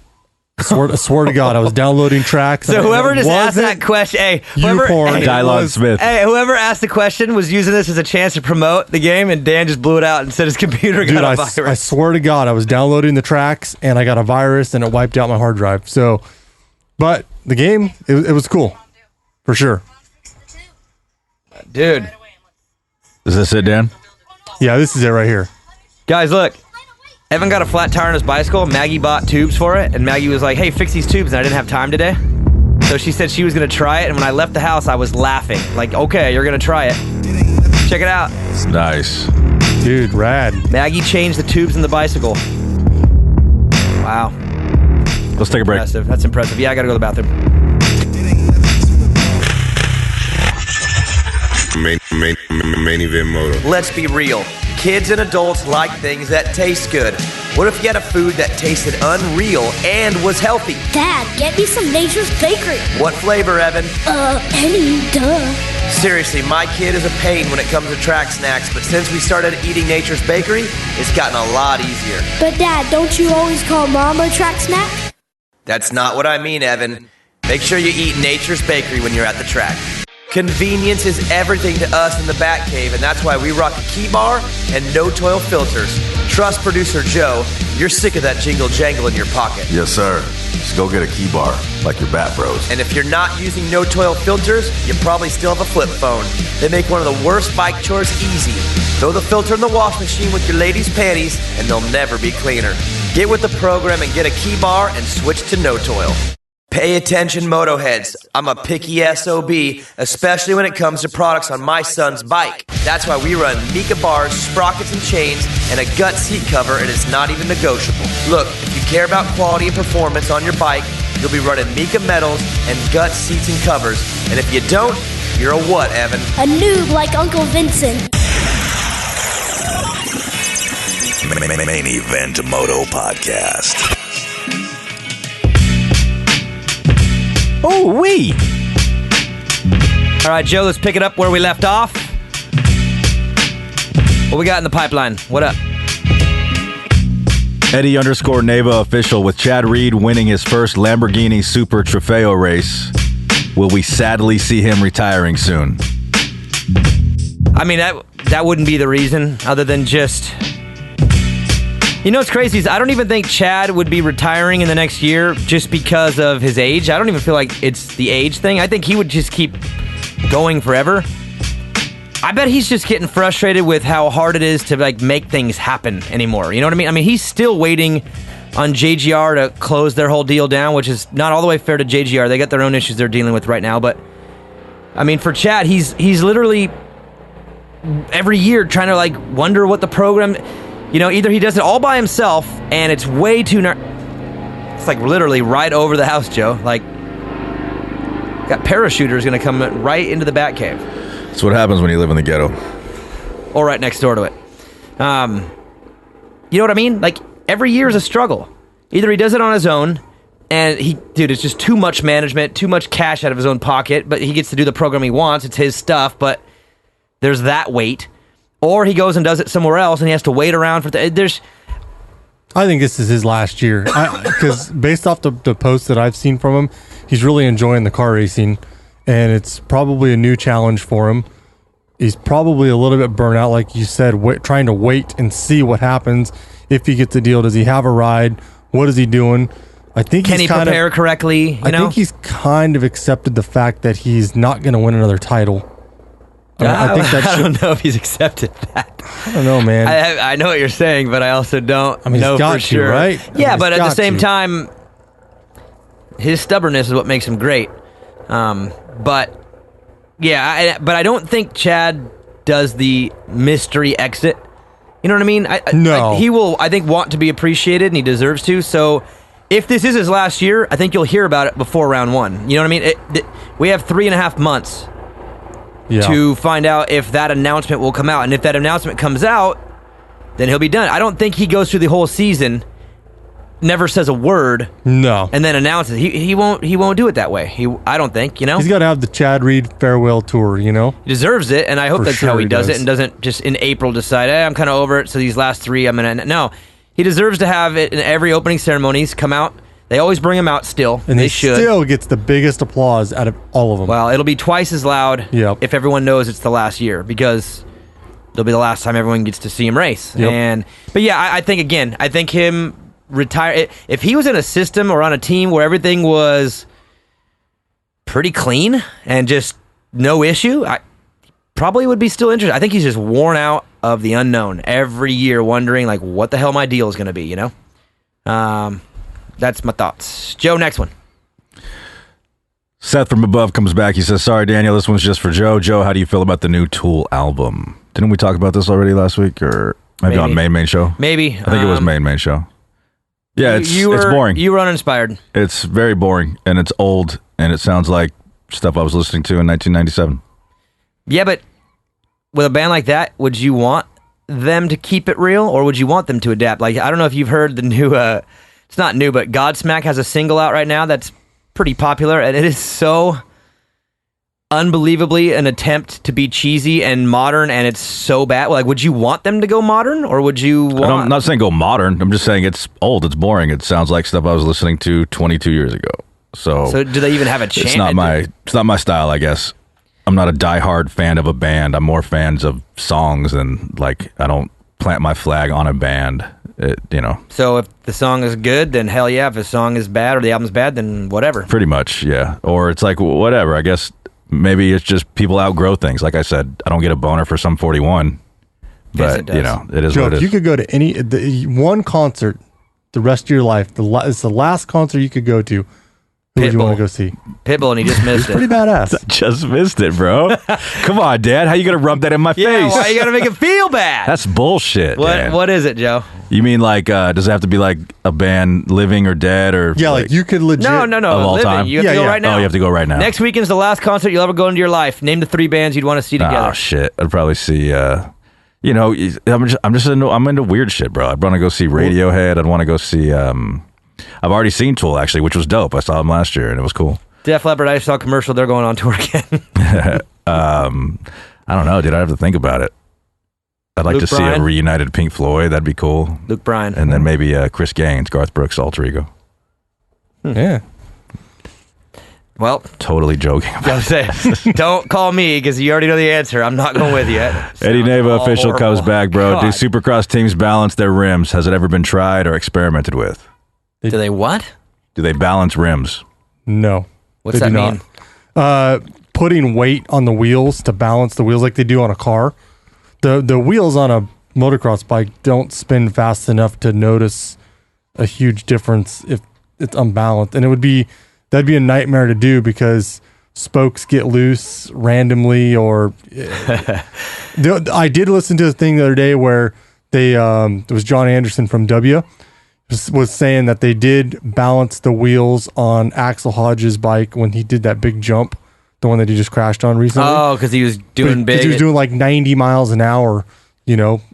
I swear to God, I was downloading tracks. So whoever just asked that question, Dylon Smith. Hey, whoever asked the question was using this as a chance to promote the game, and Dan just blew it out and said his computer got a virus. I swear to God, I was downloading the tracks, and I got a virus, and it wiped out my hard drive. So, but the game, it was cool, for sure. Dude. Is this it, Dan? Yeah, this is it right here. Guys, look. Evan got a flat tire on his bicycle. Maggie bought tubes for it, and Maggie was like, hey, fix these tubes, and I didn't have time today. So she said she was going to try it, and when I left the house, I was laughing. Like, okay, you're going to try it. Check it out. Nice. Dude, rad. Maggie changed the tubes in the bicycle. Wow. Let's take a break. Impressive. That's impressive. Yeah, I got to go to the bathroom. Main event moto. Let's be real. Kids and adults like things that taste good. What if you had a food that tasted unreal and was healthy? Dad, get me some Nature's Bakery. What flavor, Evan? Any, duh. Seriously, my kid is a pain when it comes to track snacks, but since we started eating Nature's Bakery, it's gotten a lot easier. But Dad, don't you always call Mom a track snack? That's not what I mean, Evan. Make sure you eat Nature's Bakery when you're at the track. Convenience is everything to us in the Bat Cave, and that's why we rock a key bar and no toil filters. Trust producer Joe, you're sick of that jingle jangle in your pocket. Yes, sir. Just go get a key bar, like your Bat Bros. And if you're not using no toil filters, you probably still have a flip phone. They make one of the worst bike chores easy. Throw the filter in the wash machine with your ladies' panties, and they'll never be cleaner. Get with the program and get a key bar and switch to no toil. Pay attention, Motoheads. I'm a picky SOB, especially when it comes to products on my son's bike. That's why we run Mika bars, sprockets and chains, and a gut seat cover, and it's not even negotiable. Look, if you care about quality and performance on your bike, you'll be running Mika metals and gut seats and covers. And if you don't, you're a what, Evan? A noob like Uncle Vincent. Main Event Moto Podcast. Oh, wee! All right, Joe, let's pick it up where we left off. What we got in the pipeline? What up? Eddie _ Neva official with Chad Reed winning his first Lamborghini Super Trofeo race. Will we sadly see him retiring soon? I mean, that wouldn't be the reason, other than just You know what's crazy is I don't even think Chad would be retiring in the next year just because of his age. I don't even feel like it's the age thing. I think he would just keep going forever. I bet he's just getting frustrated with how hard it is to like make things happen anymore. You know what I mean? I mean, he's still waiting on JGR to close their whole deal down, which is not all the way fair to JGR. They got their own issues they're dealing with right now. But I mean, for Chad, he's literally every year trying to like wonder what the program. You know, either he does it all by himself, and it's way too... It's like literally right over the house, Joe. Like, got parachuters going to come right into the bat cave. That's what happens when you live in the ghetto. Or right next door to it. You know what I mean? Like, every year is a struggle. Either he does it on his own, and it's just too much management, too much cash out of his own pocket, but he gets to do the program he wants. It's his stuff, but there's that weight. Or he goes and does it somewhere else, and he has to wait around for... I think this is his last year. Because based off the posts that I've seen from him, he's really enjoying the car racing, and it's probably a new challenge for him. He's probably a little bit burnt out, like you said, trying to wait and see what happens if he gets a deal. Does he have a ride? What is he doing? I think Can he prepare correctly? I think he's kind of accepted the fact that he's not going to win another title. I don't know if he's accepted that. I don't know, man. I know what you're saying, but I also don't know he's got for sure. right? Yeah, but at the same time, his stubbornness is what makes him great. But I don't think Chad does the mystery exit. You know what I mean? No. He will, I think, want to be appreciated, and he deserves to. So if this is his last year, I think you'll hear about it before round one. You know what I mean? We have 3.5 months. Yeah. To find out if that announcement will come out. And if that announcement comes out, then he'll be done. I don't think he goes through the whole season, never says a word, no, and then announces. He won't do it that way. I don't think, you know? He's got to have the Chad Reed farewell tour, you know? He deserves it, and I hope that's how he does it and doesn't just in April decide, I'm kind of over it, so these last 3 I'm going to... No, he deserves to have it in every opening ceremonies, come out. They always bring him out still. And they should. Still gets the biggest applause out of all of them. Well, it'll be twice as loud if everyone knows it's the last year, because it'll be the last time everyone gets to see him race. Yep. But I think him retire... If he was in a system or on a team where everything was pretty clean and just no issue, I probably would be still interested. I think he's just worn out of the unknown every year, wondering, like, what the hell my deal is going to be, you know? That's my thoughts. Joe, next one. Seth from above comes back. He says, sorry, Daniel, this one's just for Joe. Joe, how do you feel about the new Tool album? Didn't we talk about this already last week? Or maybe on Main Show? Maybe. I think it was Main Show. Yeah, it's boring. You were uninspired. It's very boring, and it's old, and it sounds like stuff I was listening to in 1997. Yeah, but with a band like that, would you want them to keep it real, or would you want them to adapt? Like, I don't know if you've heard the new... It's not new, but Godsmack has a single out right now that's pretty popular, and it is so unbelievably an attempt to be cheesy and modern, and it's so bad. Like, would you want them to go modern, or would you want... I'm not saying go modern. I'm just saying it's old. It's boring. It sounds like stuff I was listening to 22 years ago. So do they even have a chance? It's not my style, I guess. I'm not a diehard fan of a band. I'm more fans of songs, and like I don't plant my flag on a band. So if the song is good, then hell yeah. If the song is bad or the album's bad, then whatever. Pretty much, yeah. Or it's like whatever. I guess maybe it's just people outgrow things. Like I said, I don't get a boner for Sum 41, but it is Joe, what it is. If you could go to one concert the rest of your life, it's the last concert you could go to. Who would you want to go see? Pitbull, and he just missed it. Pretty badass. I just missed it, bro. Come on, Dad. How you gonna rub that in my face? Why you gotta make it feel bad? That's bullshit. What is it, Joe? You mean like does it have to be like a band living or dead or like you could legit No. of all living. time? You have to go right now. Oh, you have to go right now. Next weekend's the last concert you'll ever go into your life. Name the 3 bands you'd want to see together. Oh shit. I'd probably see I'm into weird shit, bro. I'd want to go see Radiohead. I'd want to go see I've already seen Tool actually, which was dope. I saw them last year and it was cool. Def Leppard, I saw a commercial. They're going on tour again. I don't know, dude. I have to think about it. I'd like to see a reunited Pink Floyd. That'd be cool. Luke Bryan. And then maybe Chris Gaines, Garth Brooks' alter ego. Yeah. Well, Totally joking. I was saying, don't call me because you already know the answer. I'm not going with you. Eddie Neva official comes back, bro. God. Do Supercross teams balance their rims? Has it ever been tried or experimented with? Do they what? Do they balance rims? No. What's they that do mean? not. Putting weight on the wheels to balance the wheels like they do on a car. The wheels on a motocross bike don't spin fast enough to notice a huge difference if it's unbalanced. And that'd be a nightmare to do because spokes get loose randomly or I did listen to a thing the other day where it was John Anderson from W was saying that they did balance the wheels on Axel Hodge's bike when he did that big jump, the one that he just crashed on recently. Oh, because he was doing big. Because he was doing like 90 miles an hour,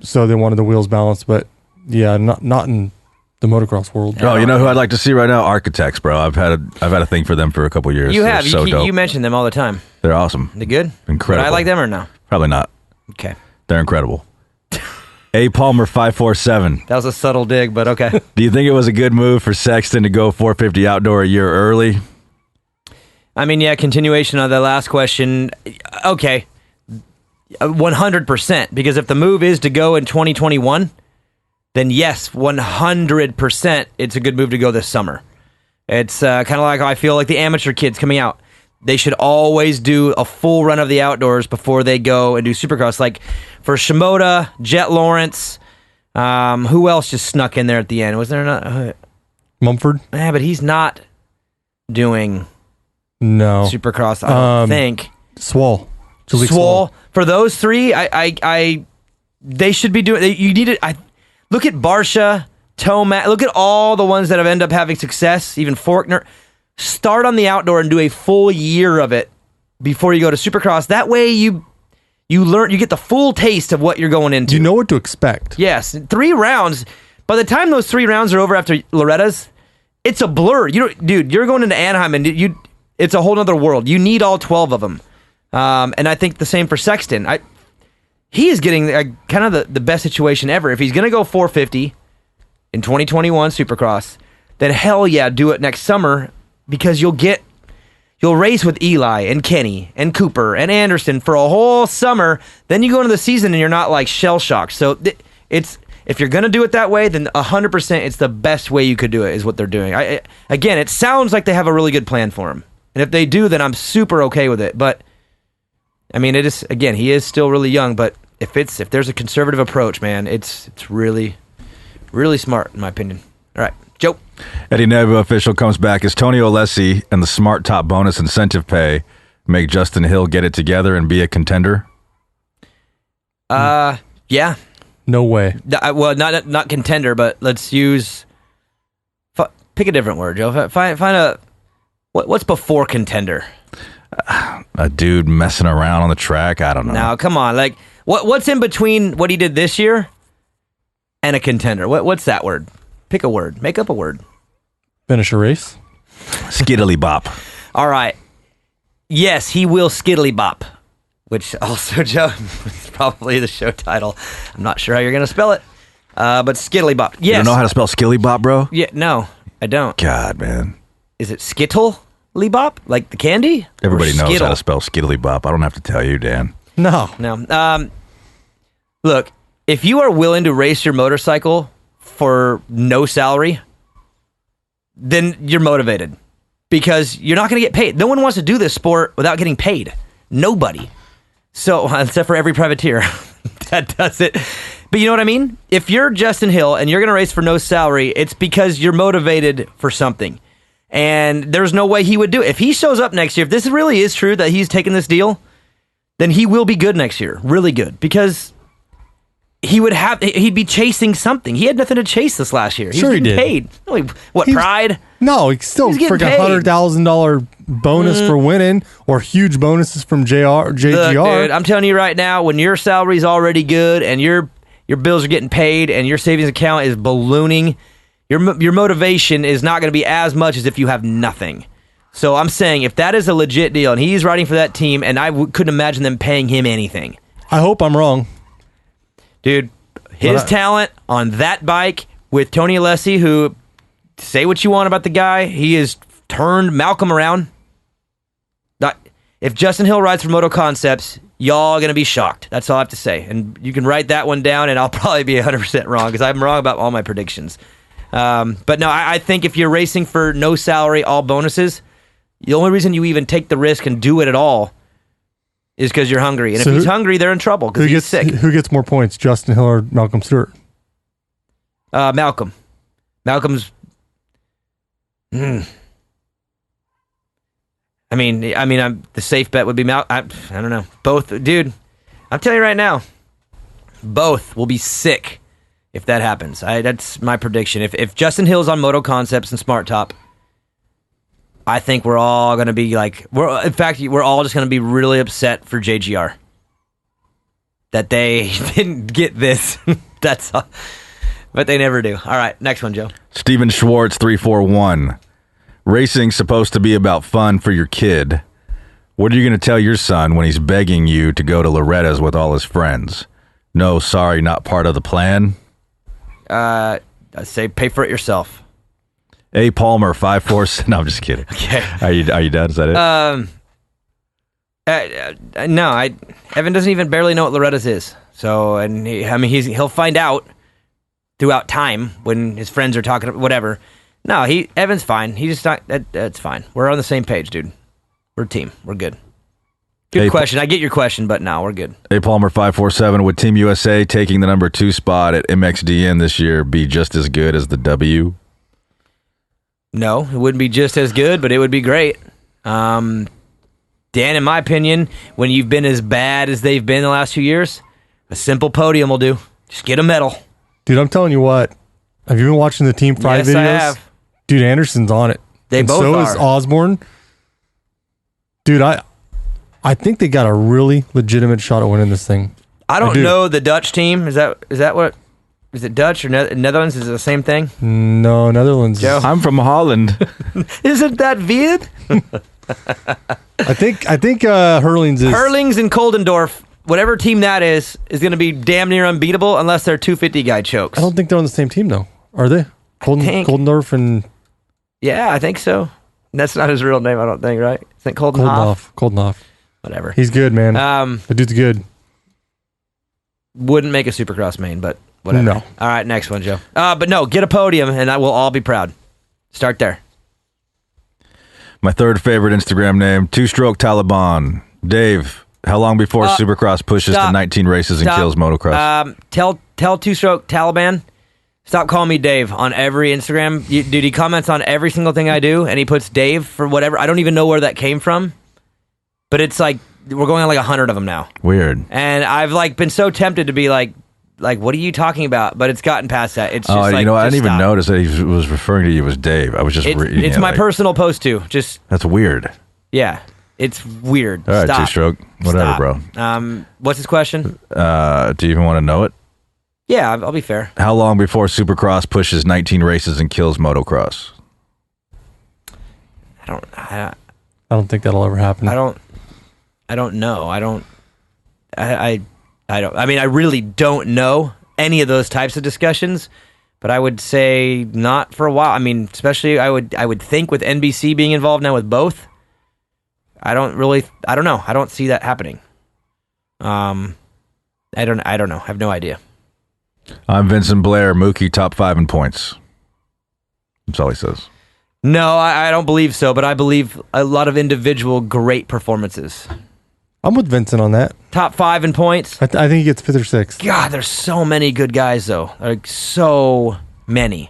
so they wanted the wheels balanced. But yeah, not in the motocross world. Oh, you know who I'd like to see right now? Architects, bro. I've had a thing for them for a couple years. You They're have. so dope. You mention them all the time. They're awesome. They good? Incredible. Would I like them or no? Probably not. Okay. They're incredible. A. Palmer 547. That was a subtle dig, but okay. Do you think it was a good move for Sexton to go 450 outdoor a year early? I mean, yeah, continuation of the last question. Okay. 100%. Because if the move is to go in 2021, then yes, 100% it's a good move to go this summer. It's kind of like how I feel like the amateur kids coming out. They should always do a full run of the outdoors before they go and do Supercross. Like for Shimoda, Jet Lawrence, who else just snuck in there at the end? Was there not? Mumford? Yeah, but he's not doing No. Supercross, I don't think. Swole. Swole. For those three, they should be doing. You need it. Look at Barsha, Tomac. Look at all the ones that have ended up having success. Even Faulkner. Start on the outdoor and do a full year of it before you go to Supercross. That way you learn, you get the full taste of what you're going into. You know what to expect. Yes, 3 rounds. By the time those 3 rounds are over after Loretta's, it's a blur. Dude, you're going into Anaheim and it's a whole other world. You need all 12 of them. And I think the same for Sexton. He is getting kind of the best situation ever. If he's going to go 450 in 2021 Supercross, then hell yeah, do it next summer because you'll race with Eli and Kenny and Cooper and Anderson for a whole summer. Then you go into the season and you're not like shell shocked. So if you're going to do it that way, then 100% it's the best way you could do it is what they're doing. Again, it sounds like they have a really good plan for him. And if they do, then I'm super okay with it. But I mean, it is, again, he is still really young, but if there's a conservative approach, man, it's really, really smart in my opinion. All right, Joe. Eddie Neva official comes back. Is Tony Alessi and the smart top bonus incentive pay make Justin Hill get it together and be a contender? Yeah. No way. Well, not contender, but let's use. Pick a different word, Joe. Find a what's before contender. A dude messing around on the track. I don't know. Now, come on. Like, what's in between what he did this year and a contender? What's that word? Pick a word. Make up a word. Finish a race. Skiddly bop. All right. Yes, he will skiddly bop, which also, Joe, is probably the show title. I'm not sure how you're going to spell it, but skiddly bop. Yes. You don't know how to spell skilly bop, bro? Yeah, no, I don't. God, man. Is it skittly bop, like the candy? Everybody knows Skittle? how to spell skiddly bop. I don't have to tell you, Dan. No. Look, if you are willing to race your motorcycle for no salary, then you're motivated because you're not going to get paid. No one wants to do this sport without getting paid. Nobody. So, except for every privateer that does it. But you know what I mean? If you're Justin Hill and you're going to race for no salary, it's because you're motivated for something. And there's no way he would do it. If he shows up next year, if this really is true that he's taking this deal, then he will be good next year. Really good. Because he'd be chasing something. He had nothing to chase this last year. Sure he did. Paid. Pride? No, he's still He's getting freaking paid. $100,000 bonus for winning or huge bonuses from JGR. Look, dude, I'm telling you right now, when your salary's already good and your bills are getting paid and your savings account is ballooning, your motivation is not going to be as much as if you have nothing. So I'm saying if that is a legit deal and he's riding for that team, and I couldn't imagine them paying him anything. I hope I'm wrong. Dude, his talent on that bike with Tony Alessi, who, say what you want about the guy, he has turned Malcolm around. If Justin Hill rides for Moto Concepts, y'all are going to be shocked. That's all I have to say. And you can write that one down, and I'll probably be 100% wrong because I'm wrong about all my predictions. But no, I think if you're racing for no salary, all bonuses, the only reason you even take the risk and do it at all is because you're hungry. And if he's hungry, they're in trouble because he's sick. Who gets more points, Justin Hill or Malcolm Stewart? Malcolm. Malcolm's... I mean, the safe bet would be I don't know. Both, dude. I'm telling you right now, both will be sick if that happens. That's my prediction. If Justin Hill's on Moto Concepts and Smart Top, I think we're all going to be like, we're all just going to be really upset for JGR that they didn't get this. That's all. But they never do. All right, next one, Joe. Steven Schwartz, 341. Racing's supposed to be about fun for your kid. What are you going to tell your son when he's begging you to go to Loretta's with all his friends? No, sorry, not part of the plan. I say pay for it yourself. A. Palmer, 547. No, I'm just kidding. Okay. Are you done? Is that it? No, Evan doesn't even barely know what Loretta's is. So, and he'll find out throughout time when his friends are talking, whatever. No, Evan's fine. He just not. That's fine. We're on the same page, dude. We're a team. We're good. Good question. I get your question, but no, we're good. A. Palmer 547. Would Team USA taking the number 2 spot at MXDN this year be just as good as the W? No, it wouldn't be just as good, but it would be great. Dan, in my opinion, when you've been as bad as they've been the last few years, a simple podium will do. Just get a medal. Dude, I'm telling you what. Have you been watching the Team Pride videos? I have. Dude, Anderson's on it. They both are. So is Osborne. Dude, I think they got a really legitimate shot at winning this thing. I don't know the Dutch team. Is that what? Is it Dutch or Netherlands? Is it the same thing? No, Netherlands. Joe? I'm from Holland. Isn't that weird? I think Hurlings is... Hurlings and Koldendorf, whatever team that is going to be damn near unbeatable unless their 250 guy chokes. I don't think they're on the same team, though. Are they? Koldendorf and... Yeah, I think so. That's not his real name, I don't think, right? Is it Koldenhoff. Whatever. He's good, man. The dude's good. Wouldn't make a Supercross main, but whatever. No. All right, next one, Joe. But no, get a podium, and I will all be proud. Start there. My third favorite Instagram name, Two Stroke Taliban. Dave, how long before Supercross pushes to 19 races and kills motocross? Tell Two Stroke Taliban, stop calling me Dave on every Instagram. Dude, he comments on every single thing I do, and he puts Dave for whatever. I don't even know where that came from, but it's like, we're going on like 100 of them now. Weird. And I've been so tempted to be like, what are you talking about? But it's gotten past that. It's just I didn't even notice that he was referring to you as Dave. I was just reading It's my personal post too. Just that's weird. Yeah, it's weird. All right, Stop. Two-Stroke. Whatever, Stop. bro. What's his question? Do you even want to know it? Yeah, I'll be fair. How long before Supercross pushes 19 races and kills motocross? I don't think that'll ever happen. I don't know. I really don't know any of those types of discussions, but I would say not for a while. I mean, especially I would think with NBC being involved now with both, I don't know. I don't see that happening. I don't know. I have no idea. I'm Vincent Blair, Mookie top 5 in points. That's all he says. No, I don't believe so, but I believe a lot of individual great performances. I'm with Vincent on that. Top 5 in points. I think he gets 5th or 6th. God, there's so many good guys, though. Like, so many.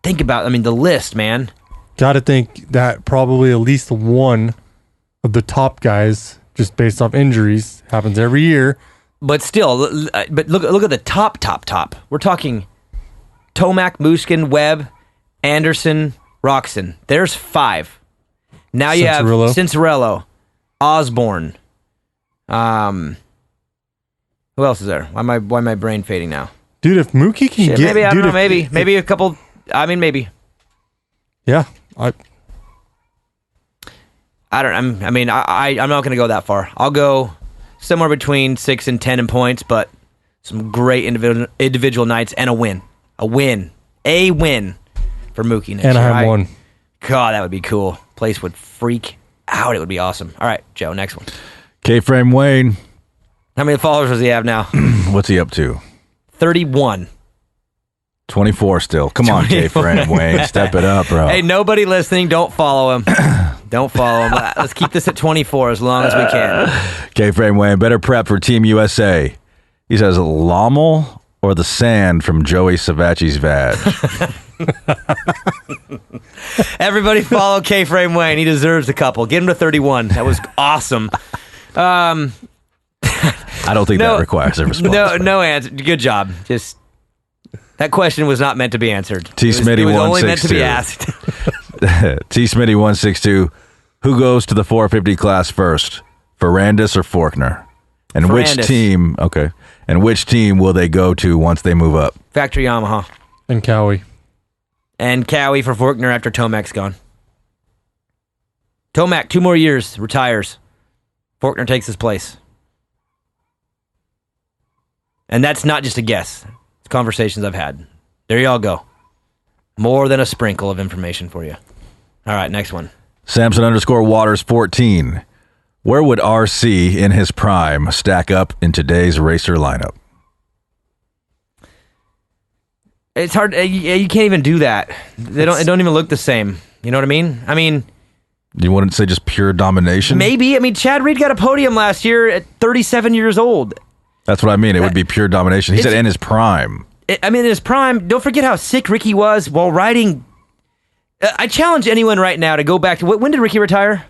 Think about, the list, man. Got to think that probably at least one of the top guys, just based off injuries, happens every year. But still, look at the top. We're talking Tomac, Muskin, Webb, Anderson, Roxon. There's 5. Now you have Cincerello, Osborne. Who else is there? Why my brain fading now? Dude, if Mookie can get... Maybe, I don't know, maybe a couple... maybe. Yeah. I'm not going to go that far. I'll go somewhere between 6 and 10 in points, but some great individual nights and a win. A win for Mookie next year. Anaheim won. God, that would be cool. Place would freak out, it would be awesome. All right, Joe, next one. K-Frame Wayne. How many followers does he have now? What's he up to? 31. 24 still. Come on, K-Frame Wayne. Step it up, bro. Hey, nobody listening, don't follow him. Don't follow him. Let's keep this at 24 as long as we can. K-Frame Wayne, better prep for Team USA. He says, Lommel or the sand from Joey Savachi's vag? Everybody follow K-Frame Wayne. He deserves a couple. Get him to 31. That was awesome. I don't think that requires a response. No answer. Good job. Just that question was not meant to be answered. T. Smitty 162. It was only meant to be asked. T. Smitty 162. Who goes to the 450 class first? Ferrandis or Faulkner? And Ferrandis. which team? Okay. And which team will they go to once they move up? Factory Yamaha. And Cowie. And Cowie for Faulkner after Tomac's gone. Tomac, 2 more years, retires. Faulkner takes his place. And that's not just a guess. It's conversations I've had. There y'all go. More than a sprinkle of information for you. All right, next one. Samson _Waters 14. Where would RC in his prime stack up in today's racer lineup? It's hard. You can't even do that. They don't even look the same. You know what I mean? I mean, You wouldn't say just pure domination? maybe. I mean, Chad Reed got a podium last year at 37 years old. That's what I mean. It would be pure domination. He said in his prime. In his prime, don't forget how sick Ricky was while riding. I challenge anyone right now to go back to when did Ricky retire?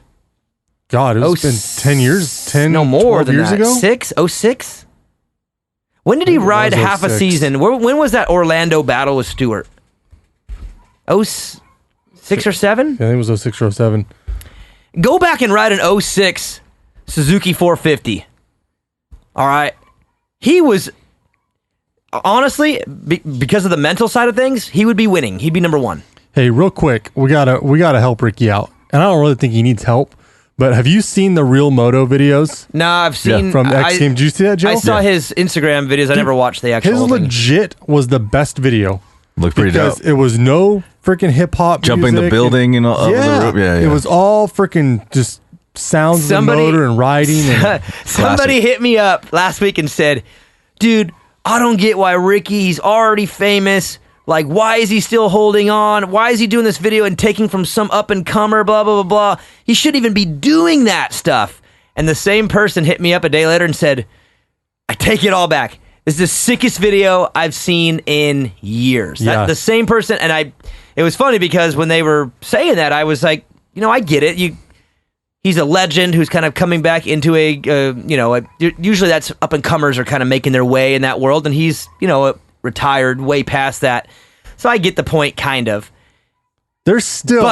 God, it's been 10 years. 10, no more 12 than years that. ago? 06? When did he ride half a 06. season? When was that Orlando battle with Stewart? 06 or 7? Yeah, I think it was 06 or 07. Go back and ride an 06 Suzuki 450. All right. He was, honestly, because of the mental side of things, he would be winning. He'd be number 1. Hey, real quick, we gotta help Ricky out. And I don't really think he needs help. But have you seen the Real Moto videos? No, I've seen from X Games. Did you see that, Joe? I saw his Instagram videos. I never watched the actual His thing. legit was the best video. Looked pretty because dope. it was no freaking hip hop Jumping the music building and all over the roof. Yeah, yeah. It was all freaking just sounds of the motor and riding. And Somebody hit me up last week and said, dude, I don't get why Ricky's already famous. Like, why is he still holding on? Why is he doing this video and taking from some up-and-comer, blah, blah, blah, blah. He shouldn't even be doing that stuff. And the same person hit me up a day later and said, I take it all back. This is the sickest video I've seen in years. Yeah. The same person, and it was funny because when they were saying that, I was like, I get it. He's a legend who's kind of coming back into usually that's up-and-comers are kind of making their way in that world, and he's, retired way past that. So I get the point, kind of. There's still...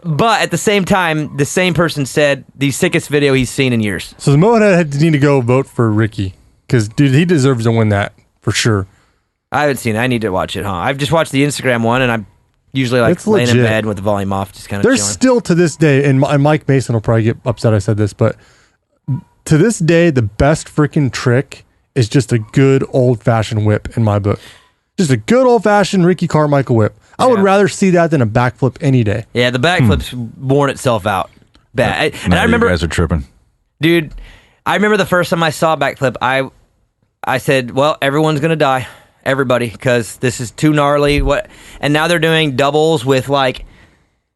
But at the same time, the same person said the sickest video he's seen in years. So the Motohead need to go vote for Ricky. Because, dude, he deserves to win that, for sure. I haven't seen it. I need to watch it, huh? I've just watched the Instagram one, and I'm usually laying in bed with the volume off, just kind of There's chilling. still, to this day, and Mike Mason will probably get upset I said this, but to this day, the best freaking trick is just a good old-fashioned whip in my book. Just a good old-fashioned Ricky Carmichael whip. I would rather see that than a backflip any day. Yeah, the backflip's worn itself out bad. And I remember... You guys are tripping. Dude, I remember the first time I saw a backflip, I said, well, everyone's going to die. Everybody, because this is too gnarly. And now they're doing doubles with,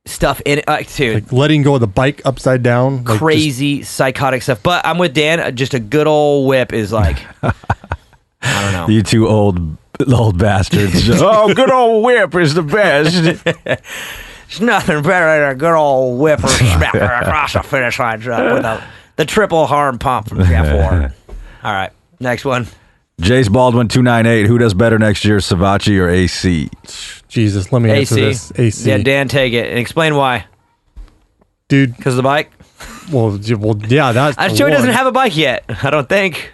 stuff in it. Dude. Like letting go of the bike upside down. Crazy, psychotic stuff. But I'm with Dan. Just a good old whip is I don't know. You two old bastards. Oh, good old whip is the best. There's nothing better than a good old whip or smack across the finish line with the triple harm pump from Jeff Warren. All right, next one. Jace Baldwin 298. Who does better next year, Sivachi or AC? Jesus, let me answer this. AC. Yeah, Dan, take it and explain why. Dude, because of the bike. Well, yeah, that's. I'm sure he doesn't have a bike yet. I don't think.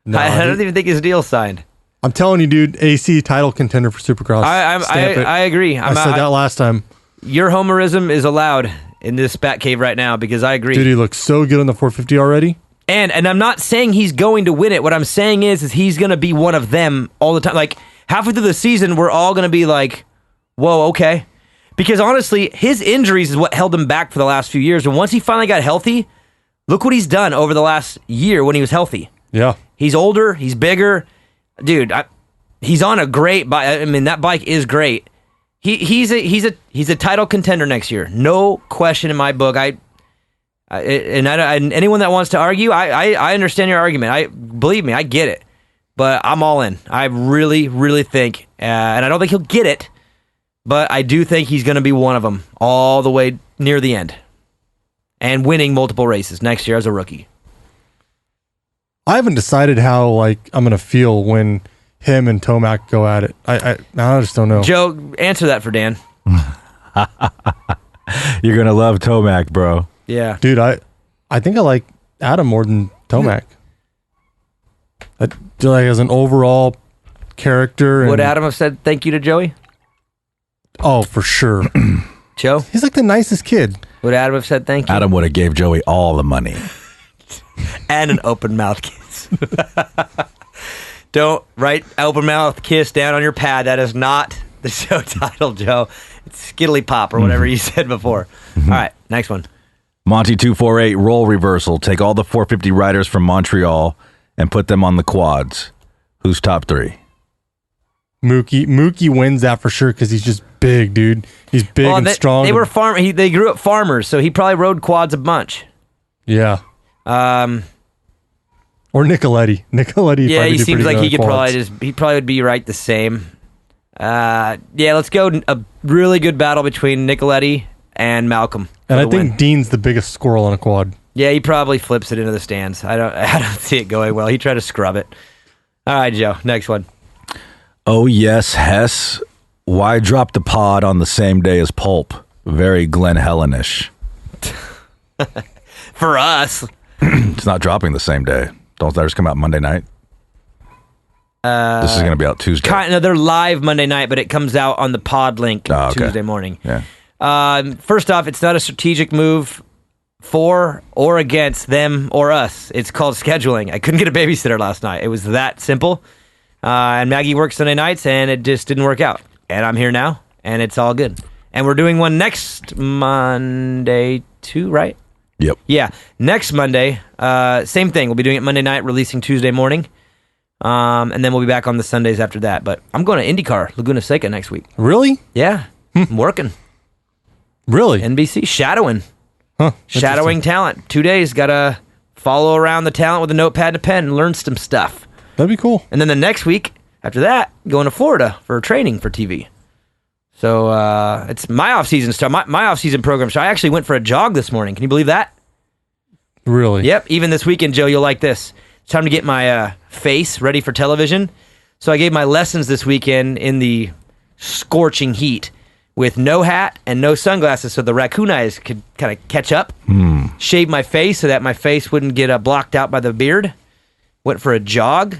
No, I don't even think his deal's signed. I'm telling you, dude. AC title contender for Supercross. I agree. I said that last time. Your homerism is allowed in this Bat Cave right now because I agree. Dude, he looks so good on the 450 already. And I'm not saying he's going to win it. What I'm saying is he's going to be one of them all the time. Like halfway through the season, we're all going to be like, "Whoa, okay," Because honestly, his injuries is what held him back for the last few years. And once he finally got healthy, look what he's done over the last year when he was healthy. Yeah. He's older. He's bigger. Dude, he's on a great bike. I mean, that bike is great. He's a title contender next year. No question in my book. Anyone that wants to argue, I understand your argument. Believe me, I get it. But I'm all in. I really, really think, and I don't think he'll get it, but I do think he's going to be one of them all the way near the end and winning multiple races next year as a rookie. I haven't decided how I'm going to feel when him and Tomac go at it. I just don't know. Joe, answer that for Dan. You're going to love Tomac, bro. Yeah. Dude, I think I like Adam more than Tomac. I feel like as an overall character. Would Adam have said thank you to Joey? Oh, for sure. Joe? He's like the nicest kid. Would Adam have said thank you? Adam would have gave Joey all the money. And an open mouth kiss. Don't write open mouth kiss down on your pad. That is not the show title, Joe. It's Skiddly Pop or whatever you said before. All right, next one. Monty 248 role reversal. Take all the 450 riders from Montreal and put them on the quads. Who's top three? Mookie wins that for sure because he's just big, dude. He's big and strong. They were they grew up farmers, so he probably rode quads a bunch. Yeah. Or Nicoletti. Yeah, he seems like he'd probably would be right the same. Yeah, let's go a really good battle between Nicoletti and Malcolm. And I think Dean's the biggest squirrel on a quad. Yeah, he probably flips it into the stands. I don't see it going well. He tried to scrub it. All right, Joe, next one. Oh, yes, Hess. Why drop the pod on the same day as Pulp? Very Glenn Hellenish. For us. It's not dropping the same day. Don't theirs come out Monday night? This is going to be out Tuesday. No, they're live Monday night, but it comes out on the pod link Tuesday morning. Yeah. First off, it's not a strategic move for or against them or us. It's called scheduling. I couldn't get a babysitter last night. It was that simple. And Maggie works Sunday nights, and it just didn't work out. And I'm here now, and it's all good. And we're doing one next Monday too, right? Yep. Yeah, next Monday, same thing. We'll be doing it Monday night, releasing Tuesday morning. And then we'll be back on the Sundays after that. But I'm going to IndyCar, Laguna Seca next week. Really? Yeah, I'm working. Really? NBC, shadowing. Huh. Shadowing talent. 2 days, got to follow around the talent with a notepad and a pen and learn some stuff. That'd be cool. And then the next week, after that, going to Florida for training for TV. So it's my off-season stuff, my off-season program. So I actually went for a jog this morning. Can you believe that? Really? Yep. Even this weekend, Joe, you'll like this. It's time to get my face ready for television. So I gave my lessons this weekend in the scorching heat with no hat and no sunglasses so the raccoon eyes could kind of catch up. Shave my face so that my face wouldn't get blocked out by the beard. Went for a jog.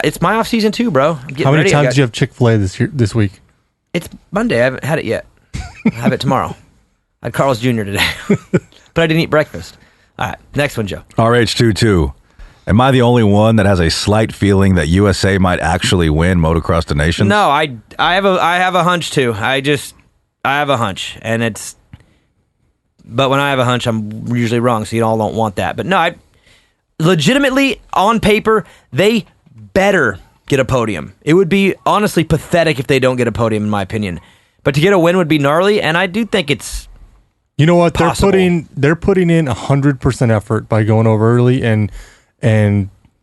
It's my off-season too, bro. How many times did you have Chick-fil-A this week? It's Monday. I haven't had it yet. I'll have it tomorrow. I had Carl's Jr. today. But I didn't eat breakfast. All right, next one, Joe. RH22. Am I the only one that has a slight feeling that USA might actually win Motocross the Nations? No, I have a hunch too. I have a hunch, and it's. But when I have a hunch, I'm usually wrong. So you all don't want that. But no, legitimately on paper, they better get a podium. It would be honestly pathetic if they don't get a podium, in my opinion. But to get a win would be gnarly, and I do think it's. You know what? Possible. They're putting in 100% effort by going over early and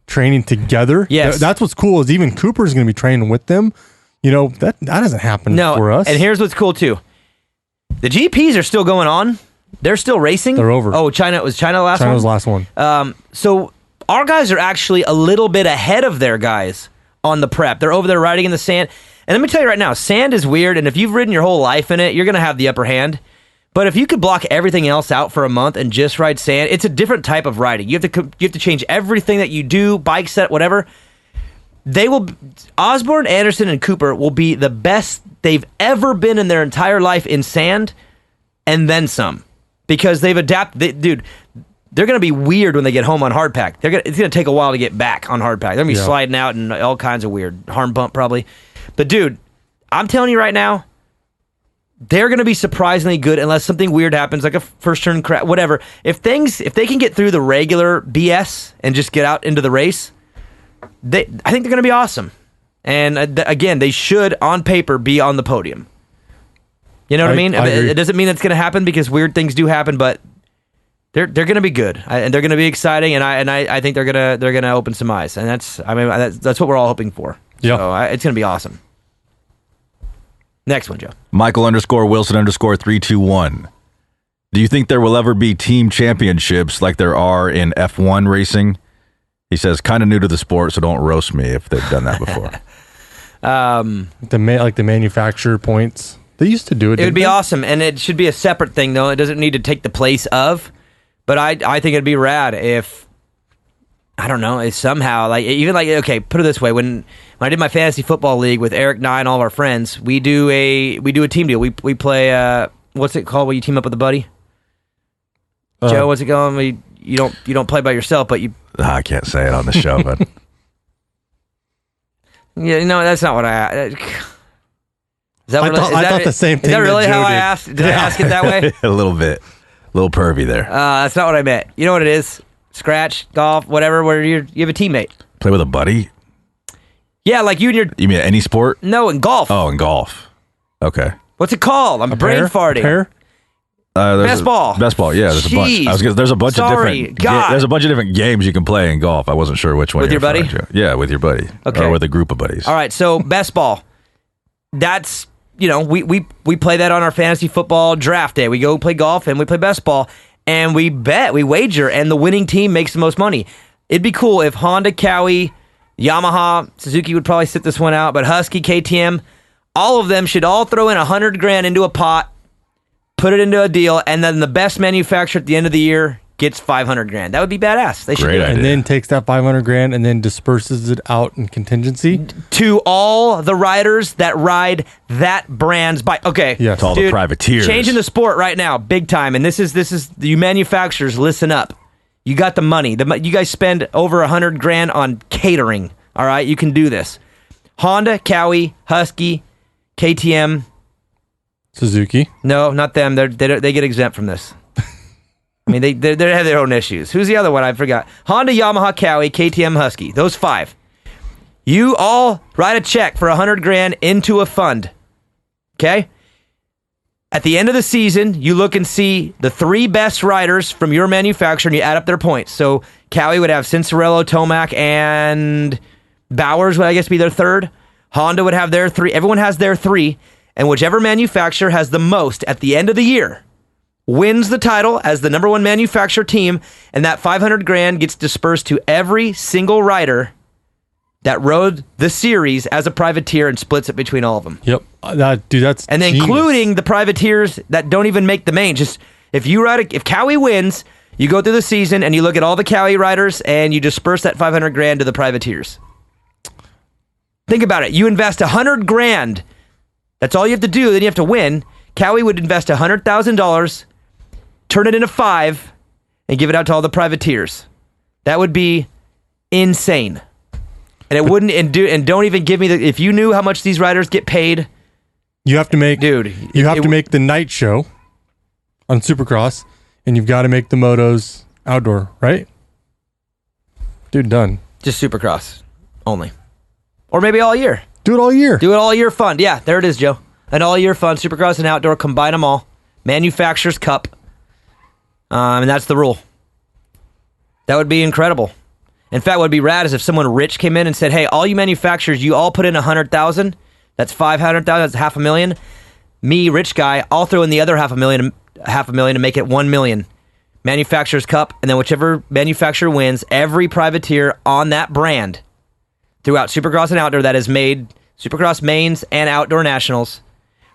training together. Yes. That's what's cool is even Cooper's going to be training with them. You know, that doesn't happen for us. And here's what's cool too. The GPs are still going on. They're still racing. They're over. Oh, China was the last one? China was the last one. So our guys are actually a little bit ahead of their guys on the prep. They're over there riding in the sand. And let me tell you right now, sand is weird, and if you've ridden your whole life in it, you're going to have the upper hand. But if you could block everything else out for a month and just ride sand, it's a different type of riding. You have to change everything that you do, bike set, whatever. Osborne, Anderson, and Cooper will be the best they've ever been in their entire life in sand, and then some. Because they've adapted. Dude, they're going to be weird when they get home on hardpack. It's going to take a while to get back on hardpack. They're going to be sliding out and all kinds of weird. Harm bump, probably. But, dude, I'm telling you right now, they're going to be surprisingly good unless something weird happens, like a first turn crash, whatever. If they can get through the regular BS and just get out into the race, I think they're going to be awesome. And again, they should, on paper, be on the podium. You know what I mean? It doesn't mean it's going to happen because weird things do happen, but they're going to be good and they're going to be exciting. And I think they're going to open some eyes. And that's what we're all hoping for. Yeah, so it's going to be awesome. Next one, Joe. Michael_Wilson_321. Do you think there will ever be team championships like there are in F1 racing? He says, kind of new to the sport, so don't roast me if they've done that before. The manufacturer points. They used to do it. It would be awesome, and it should be a separate thing, though. It doesn't need to take the place of. But I think it'd be rad if, I don't know, if somehow, okay, put it this way. When I did my fantasy football league with Eric and I and all of our friends, we do a team deal. We play, what's it called when you team up with a buddy? Joe, what's it called? You don't play by yourself, but you... I can't say it on the show, but... Yeah, no, that's not what I... Is that I thought the same thing. Is that really Joe how I did. asked? Did I ask it that way? A little bit. A little pervy there. That's not what I meant. You know what it is? Scratch, golf, whatever, where you have a teammate. Play with a buddy? Yeah, like you and your... You mean any sport? No, in golf. Oh, in golf. Okay. What's it called? I'm brain farting. Pair? Best ball. Best ball, yeah. There's a bunch. There's a bunch of different. There's a bunch of different games you can play in golf. I wasn't sure which one. With your buddy? Yeah, with your buddy. Okay. Or with a group of buddies. All right, so best ball. That's, we play that on our fantasy football draft day. We go play golf and we play best ball, and we wager, and the winning team makes the most money. It'd be cool if Honda, Cowie, Yamaha, Suzuki would probably sit this one out, but Husky, KTM, all of them should all throw in $100,000 into a pot, put it into a deal, and then the best manufacturer at the end of the year gets $500,000. That would be badass. They should Great do it. idea. And then takes that $500,000 and then disperses it out in contingency To all the riders that ride that brand's bike. Okay. Yes. To all the privateers. Changing the sport right now, big time. And this is you manufacturers, listen up. You got the money. You guys spend over $100,000 on catering. All right, you can do this. Honda, Cowie, Husky, KTM. Suzuki. No, not them. They get exempt from this. I mean, they have their own issues. Who's the other one? I forgot. Honda, Yamaha, Cowie, KTM, Husky. Those 5. You all write a check for $100,000 into a fund. Okay? At the end of the season, you look and see the 3 best riders from your manufacturer, and you add up their points. So Cowie would have Cincerello, Tomac, and Bowers would, I guess, be their 3rd. Honda would have their 3. Everyone has their 3. And whichever manufacturer has the most at the end of the year wins the title as the number 1 manufacturer team, and that $500,000 gets dispersed to every single rider that rode the series as a privateer and splits it between all of them. Yep. That's and genius. including the privateers that don't even make the main. Just if Cowie wins, you go through the season and you look at all the Cowie riders and you disperse that $500,000 to the privateers. Think about it. You invest $100,000. That's all you have to do. Then you have to win. Cowie would invest $100,000, turn it into 5, and give it out to all the privateers. That would be insane. And it wouldn't. And don't even give me the. If you knew how much these riders get paid, you have to make. Dude, you have to make the night show on Supercross, and you've got to make the motos outdoor, right? Dude, done. Just Supercross only, or maybe all year. Do it all year. Do it all year fund. Yeah, there it is, Joe. An all year fund, Supercross and outdoor, combine them all. Manufacturer's Cup. And that's the rule. That would be incredible. In fact, what would be rad is if someone rich came in and said, hey, all you manufacturers, you all put in $100,000. That's $500,000. That's $500,000. Me, rich guy, I'll throw in the other $500,000 to make it $1 million. Manufacturer's Cup, and then whichever manufacturer wins, every privateer on that brand throughout Supercross and outdoor that has made Supercross mains and outdoor nationals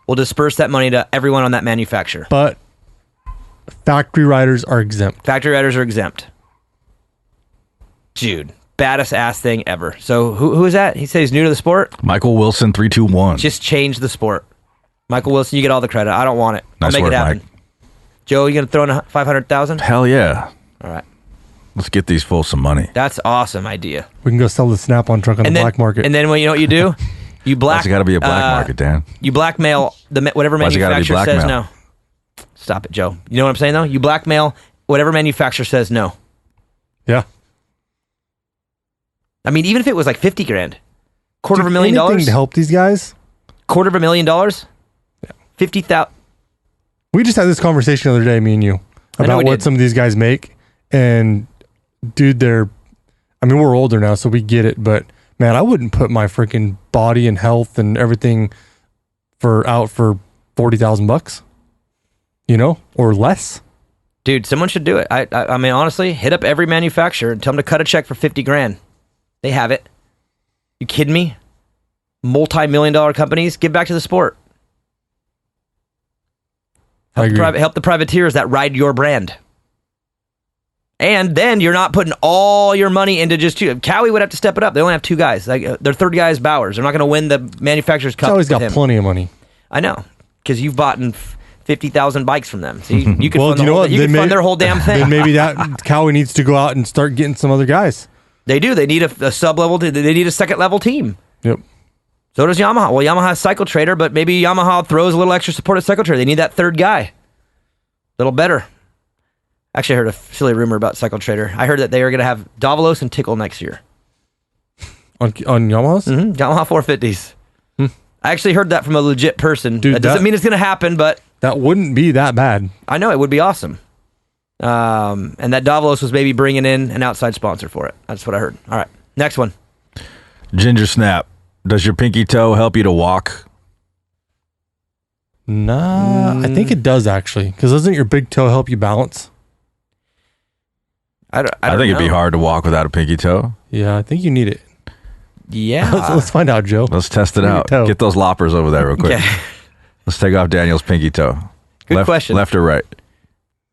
will disperse that money to everyone on that manufacturer. But factory riders are exempt. Factory riders are exempt. Dude, baddest ass thing ever. So who is that? He said he's new to the sport? Michael Wilson 321. Just change the sport. Michael Wilson, you get all the credit. I don't want it. Nice I'll make work, it happen. Mike. Joe, you gonna throw in $500,000? Hell yeah. All right. Let's get these fools some money. That's awesome idea. We can go sell the Snap-on truck on the black market. And then you know what you do? You Why's it got to be a black market, Dan? You blackmail whatever Why's it gotta be manufacturer says blackmail? no. Stop it, Joe. You know what I'm saying, though? You blackmail whatever manufacturer says no. Yeah. I mean, even if it was like 50 grand, $250,000 Anything to help these guys. $250,000, Yeah. 50,000. We just had this conversation the other day, me and you, about what some of these guys make. And dude, we're older now, so we get it. But man, I wouldn't put my freaking body and health and everything out for $40,000, or less. Dude, someone should do it. I mean, honestly, hit up every manufacturer and tell them to cut a check for 50 grand. They have it. You kidding me? Multi-million-dollar companies, give back to the sport. Help the privateers that ride your brand. And then you're not putting all your money into just two. Cowie would have to step it up. They only have two guys. Their third guy is Bowers. They're not going to win the manufacturer's cup. He's always got plenty of money. I know, because you've bought 50,000 bikes from them. So you could well, fund their whole damn thing. Then maybe that Cowie needs to go out and start getting some other guys. They do. They need a sub-level. They need a second-level team. Yep. So does Yamaha. Well, Yamaha has Cycle Trader, but maybe Yamaha throws a little extra support at Cycle Trader. They need that third guy. A little better. Actually, I heard a silly rumor about Cycle Trader. I heard that they are going to have Davalos and Tickle next year. On Yamahas? Mm-hmm. Yamaha 450s. I actually heard that from a legit person. Dude, that doesn't mean it's going to happen, but... That wouldn't be that bad. I know, it would be awesome. And that Davalos was maybe bringing in an outside sponsor for it. That's what I heard. All right, next one. Ginger Snap. Does your pinky toe help you to walk? Nah, I think it does, actually. Because doesn't your big toe help you balance? I think it'd be hard to walk without a pinky toe. Yeah, I think you need it. Yeah. Let's find out, Joe. Let's test it out. Get those loppers over there real quick. Okay. Let's take off Daniel's pinky toe. Good question. Left or right?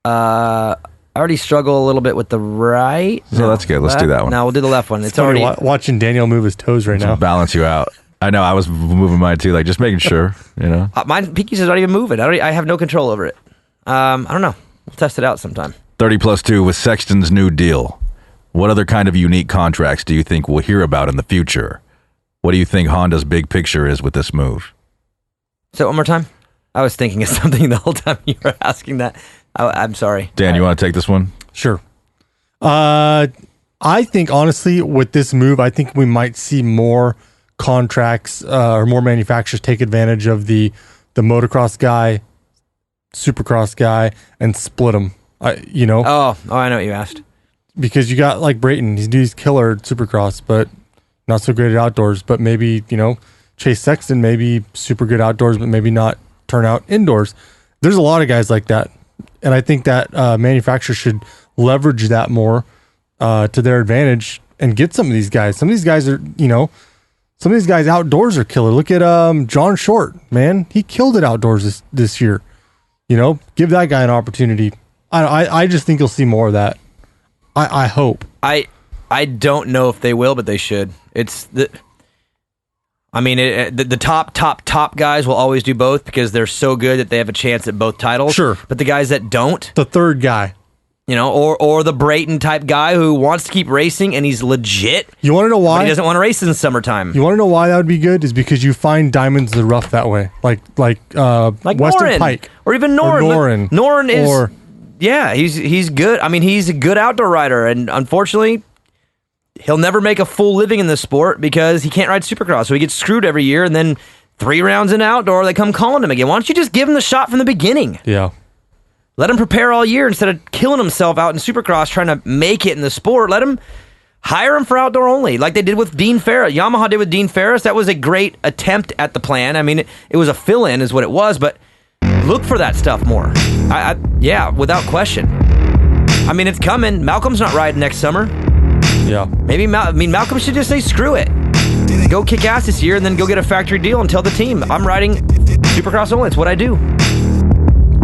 I already struggle a little bit with the right. So that's good. Let's do that one. No, we'll do the left one. It's already watching Daniel move his toes right now. Balance you out. I know. I was moving mine too, just making sure. My pinky's not even moving. I have no control over it. I don't know. We'll test it out sometime. 30+2 with Sexton's new deal. What other kind of unique contracts do you think we'll hear about in the future? What do you think Honda's big picture is with this move? Say it one more time. I was thinking of something the whole time you were asking that. I'm sorry. Dan, you want to take this one? Sure. I think, honestly, with this move, I think we might see more contracts or more manufacturers take advantage of the motocross guy, supercross guy, and split them. Oh, I know what you asked. Because you got like Brayton, he's killer at supercross, but not so great at outdoors. But maybe, Chase Sexton, maybe super good outdoors, but maybe not turn out indoors. There's a lot of guys like that. And I think that manufacturers should leverage that more to their advantage and get some of these guys. Some of these guys are, some of these guys outdoors are killer. Look at John Short, man. He killed it outdoors this year. Give that guy an opportunity. I just think you'll see more of that. I hope. I don't know if they will, but they should. It's the top guys will always do both because they're so good that they have a chance at both titles. Sure. But the guys that don't, the third guy, or the Brayton type guy who wants to keep racing and he's legit. You want to know why? But he doesn't want to race in the summertime. You want to know why that would be good? Is because you find diamonds in the rough that way, like Weston Noren, Pike or even Noren. Noren is. Yeah, he's good. I mean, he's a good outdoor rider, and unfortunately, he'll never make a full living in this sport because he can't ride Supercross, so he gets screwed every year, and then 3 rounds in outdoor, they come calling him again. Why don't you just give him the shot from the beginning? Yeah. Let him prepare all year instead of killing himself out in Supercross trying to make it in the sport. Let him hire him for outdoor only, like they did with Dean Ferris. Yamaha did with Dean Ferris. That was a great attempt at the plan. I mean, it was a fill-in is what it was, but look for that stuff more. Yeah, without question. I mean, it's coming. Malcolm's not riding next summer. Yeah. Maybe Malcolm should just say, screw it. Go kick ass this year and then go get a factory deal and tell the team, I'm riding Supercross only. It's what I do.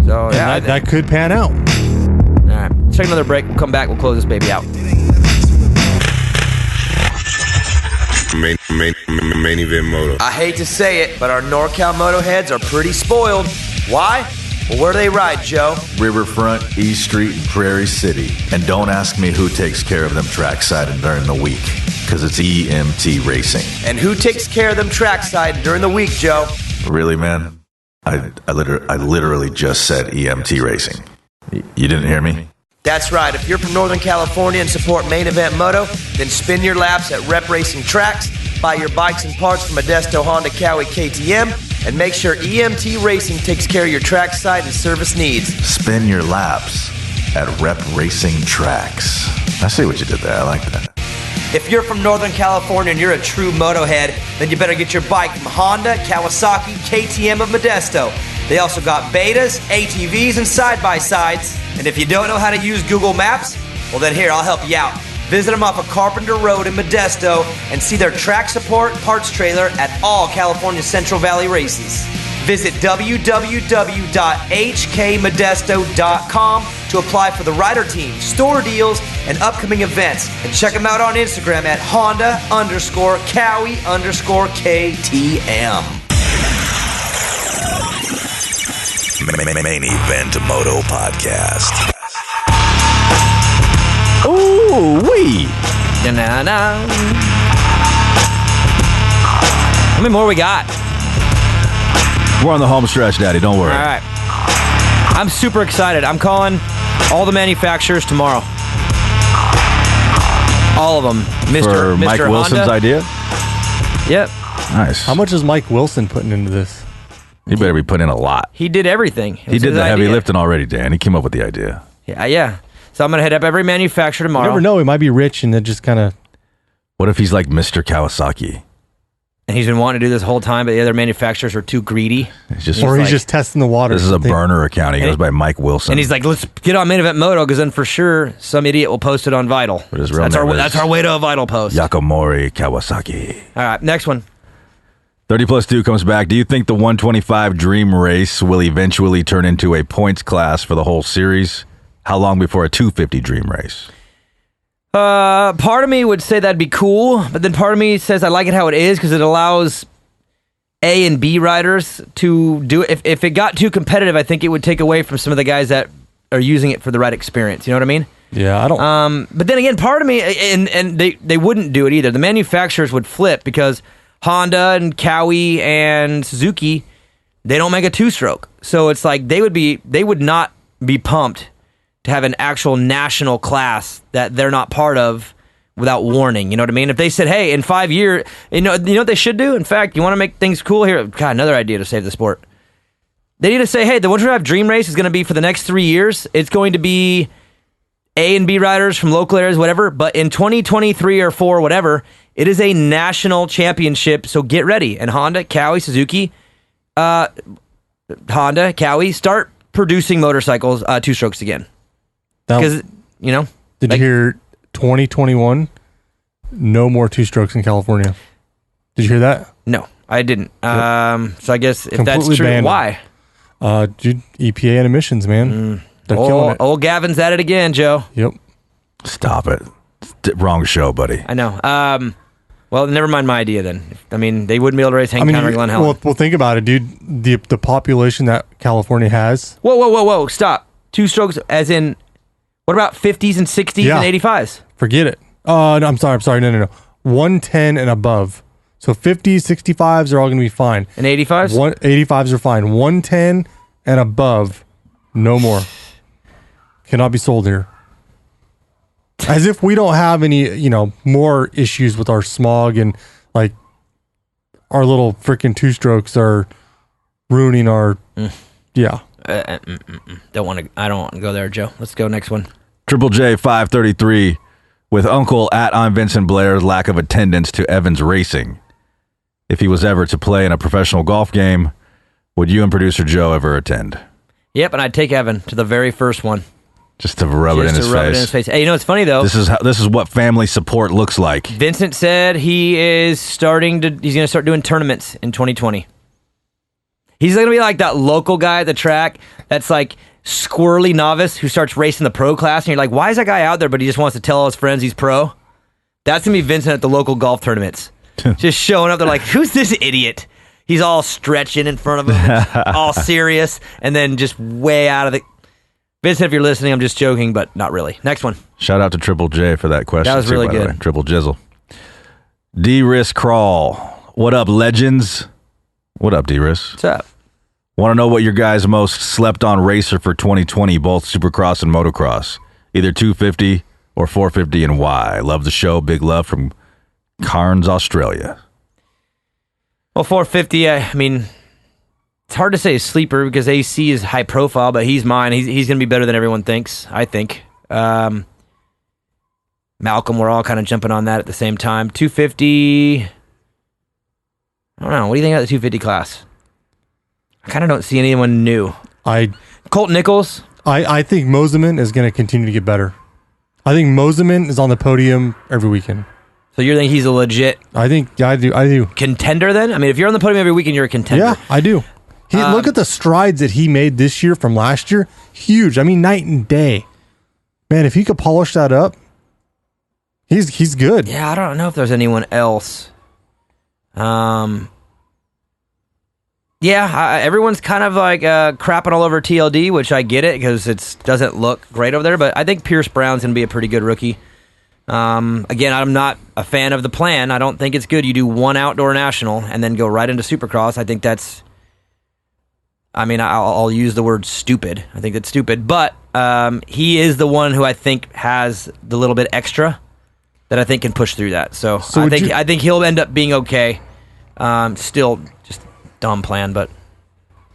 So, yeah. That could pan out. All right. Let's take another break. We'll come back. We'll close this baby out. Main event moto. I hate to say it, but our NorCal Moto heads are pretty spoiled. Why? Well, where do they ride, Joe? Riverfront, East Street, and Prairie City. And don't ask me who takes care of them trackside and during the week, because it's EMT Racing. And who takes care of them trackside during the week, Joe? Really, man? I literally just said EMT Racing. You didn't hear me? That's right. If you're from Northern California and support Main Event Moto, then spin your laps at Rep Racing Tracks, buy your bikes and parts from Modesto, Honda, Cowie, KTM, and make sure EMT Racing takes care of your trackside and service needs. Spin your laps at Rep Racing Tracks. I see what you did there. I like that. If you're from Northern California and you're a true Motohead, then you better get your bike from Honda, Kawasaki, KTM of Modesto. They also got betas, ATVs, and side-by-sides. And if you don't know how to use Google Maps, well then here, I'll help you out. Visit them off of Carpenter Road in Modesto and see their track support parts trailer at all California Central Valley races. Visit www.hkmodesto.com to apply for the rider team, store deals, and upcoming events. And check them out on Instagram at Honda_Cowie_KTM. Main Event Moto Podcast. Ooh, wee. Na-na-na. How many more we got? We're on the home stretch, Daddy. Don't worry. All right. I'm super excited. I'm calling all the manufacturers tomorrow. All of them. For Mike Mr. Wilson's Honda. idea? Yep. Nice. How much is Mike Wilson putting into this? He better be putting in a lot. He did everything. He did the heavy lifting already, Dan. He came up with the idea. Yeah. So I'm going to hit up every manufacturer tomorrow. You never know. He might be rich and then just kind of... What if he's like Mr. Kawasaki? And he's been wanting to do this whole time, but the other manufacturers are too greedy. He's just testing the water. This is a burner account. He goes by Mike Wilson. And he's like, let's get on Main Event Moto, because then for sure some idiot will post it on Vital. But his real That's name is our way to a Vital post. Yakomori Kawasaki. All right, next one. 30 plus 2 comes back. Do you think the 125 Dream Race will eventually turn into a points class for the whole series? How long before a 250 Dream Race? Part of me would say that'd be cool, but then part of me says I like it how it is because it allows A and B riders to do it. If it got too competitive, I think it would take away from some of the guys that are using it for the right experience. You know what I mean? Yeah, I don't... But then again, part of me, and they wouldn't do it either. The manufacturers would flip because Honda and Cowie and Suzuki, they don't make a two-stroke. So it's like they would not be pumped to have an actual national class that they're not part of without warning. You know what I mean? If they said, hey, in 5 years, you know what they should do? In fact, you want to make things cool here? God, another idea to save the sport. They need to say, hey, the 125 Dream Race is going to be for the next 3 years. It's going to be A and B riders from local areas, whatever. But in 2023 or 4, whatever, it is a national championship. So get ready. And Honda, Cowie, Suzuki, start producing motorcycles, two strokes again. Because, you know. Did you hear 2021? No more two strokes in California. Did you hear that? No, I didn't. Yep. So I guess if Completely that's true, banned. why? Dude, EPA and emissions, man. They're killing it. Old Gavin's at it again, Joe. Yep. Stop it. Wrong show, buddy. I know. Well, never mind my idea then. I mean, they wouldn't be able to race Hank County or Glen Helen. Well, think about it, dude. The population that California has. Whoa. Stop. Two strokes as in, what about 50s and 60s and 85s? Forget it. No, I'm sorry. No. 110 and above. So 50s, 65s are all going to be fine. And 85s? 85s are fine. 110 and above, no more. Cannot be sold here. As if we don't have any, more issues with our smog and like our little freaking two strokes are ruining our, yeah. I don't want to go there, Joe. Let's go next one. Triple J 533 with Uncle at I'm Vincent Blair's lack of attendance to Evans Racing. If he was ever to play in a professional golf game, would you and producer Joe ever attend? Yep, and I'd take Evan to the very first one. Just to rub it in his face. Hey, it's funny though. This is what family support looks like. Vincent said he's going to start doing tournaments in 2020. He's going to be like that local guy at the track that's like squirrely novice who starts racing the pro class, and you're like, why is that guy out there, but he just wants to tell all his friends he's pro? That's going to be Vincent at the local golf tournaments. Just showing up, they're like, who's this idiot? He's all stretching in front of him, all serious, and then just way out of the... Vincent, if you're listening, I'm just joking, but not really. Next one. Shout out to Triple J for that question. That was really by the good. way. Triple Jizzle. D-Risk Crawl. What up, legends? What up, D-Risk? What's up? Want to know what your guys' most slept-on racer for 2020, both Supercross and Motocross? Either 250 or 450, and why? Love the show. Big love from Cairns, Australia. Well, 450, I mean, it's hard to say a sleeper because AC is high profile, but he's mine. He's going to be better than everyone thinks, I think. Malcolm, we're all kind of jumping on that at the same time. 250, I don't know. What do you think about the 250 class? I kind of don't see anyone new. Colt Nichols? I think Moseman is going to continue to get better. I think Moseman is on the podium every weekend. So you think he's a legit... I do. Contender then? I mean, if you're on the podium every weekend, you're a contender. Yeah, I do. Look at the strides that he made this year from last year. Huge. I mean, night and day. Man, if he could polish that up, he's good. Yeah, I don't know if there's anyone else. Yeah, everyone's kind of like crapping all over TLD, which I get it because it doesn't look great over there. But I think Pierce Brown's going to be a pretty good rookie. Again, I'm not a fan of the plan. I don't think it's good. You do one outdoor national and then go right into Supercross. I think that's... I mean, I'll use the word stupid. I think that's stupid. But he is the one who I think has the little bit extra that I think can push through that. So I think he'll end up being okay. Still just dumb plan, but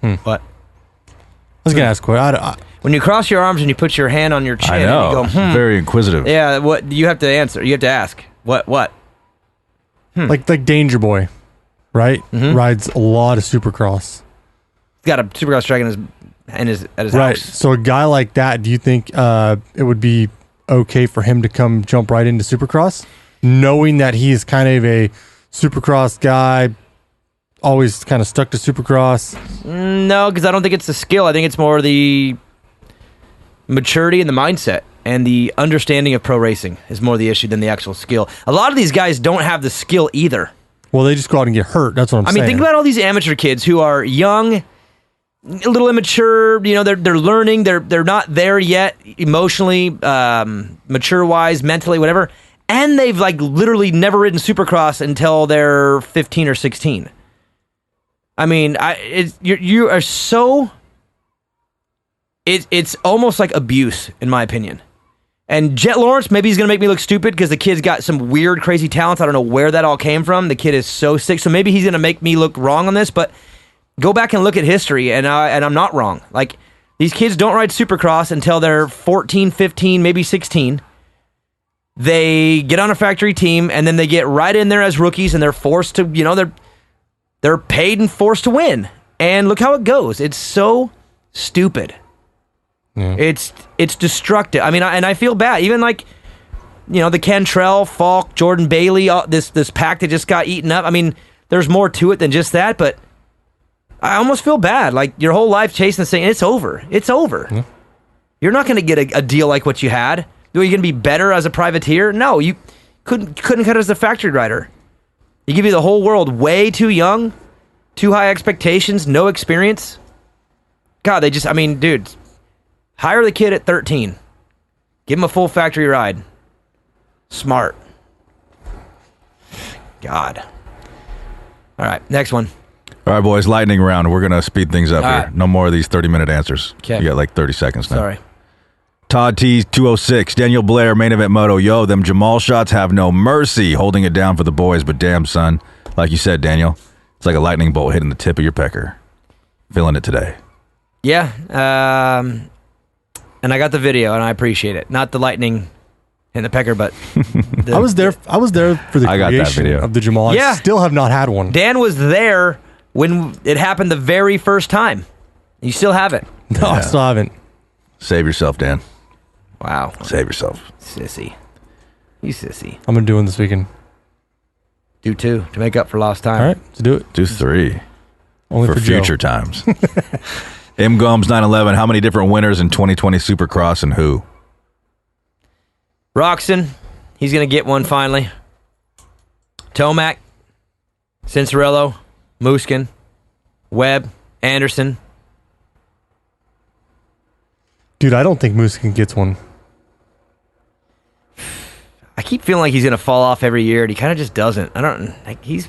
what? I was going to ask what when you cross your arms and you put your hand on your chin, I know. And you go, Very inquisitive. Yeah, what you have to answer? You have to ask what? Like Danger Boy, right? Mm-hmm. Rides a lot of Supercross. He's got a Supercross track at his right. house. So a guy like that, do you think it would be okay for him to come jump right into Supercross, knowing that he is kind of a Supercross guy? Always kind of stuck to Supercross? No, because I don't think it's the skill. I think it's more the maturity and the mindset and the understanding of pro racing is more the issue than the actual skill. A lot of these guys don't have the skill either. Well, they just go out and get hurt. That's what I'm saying. I mean, think about all these amateur kids who are young, a little immature. You know, they're learning. They're not there yet emotionally, mature-wise, mentally, whatever. And they've like literally never ridden Supercross until they're 15 or 16. I mean, you are so... It's almost like abuse, in my opinion. And Jet Lawrence, maybe he's going to make me look stupid because the kid's got some weird, crazy talents. I don't know where that all came from. The kid is so sick, so maybe he's going to make me look wrong on this, but go back and look at history, and I'm not wrong. Like, these kids don't ride Supercross until they're 14, 15, maybe 16. They get on a factory team, and then they get right in there as rookies, and they're forced to, you know, they're paid and forced to win. And look how it goes. It's so stupid. Yeah. It's destructive. I mean, I feel bad. Even like, you know, the Cantrell, Falk, Jordan Bailey, this pack that just got eaten up. I mean, there's more to it than just that, but I almost feel bad. Like, your whole life chasing this thing, it's over. It's over. Yeah. You're not going to get a deal like what you had. Are you going to be better as a privateer? No, you couldn't cut it as a factory rider. You give you the whole world way too young, too high expectations, no experience. God, dude, hire the kid at 13. Give him a full factory ride. Smart. God. All right, next one. All right, boys, lightning round. We're going to speed things up All here. right. No more of these 30-minute answers. Okay. You got like 30 seconds now. Sorry. Todd T 206, Daniel Blair, main event moto. Yo, them Jamal shots have no mercy, holding it down for the boys. But damn, son, like you said, Daniel, it's like a lightning bolt hitting the tip of your pecker. Feeling it today. Yeah, and I got the video, and I appreciate it. Not the lightning in the pecker, but I was there for the creation of the Jamal. Yeah. I still have not had one. Dan was there when it happened the very first time. You still haven't. No, I still haven't. Save yourself, Dan. Wow. Save yourself. Sissy. You sissy. I'm going to do one this weekend. Do 2 to make up for lost time. All right, let's do it. Do 3. Only for future Joe. times. M. Gomes 911, how many different winners in 2020 Supercross and who? Roxon, he's going to get one finally. Tomac, Cincerello, Muskin, Webb, Anderson. Dude, I don't think Muskin gets one. I keep feeling like he's going to fall off every year, and he kind of just doesn't. I don't. Like he's.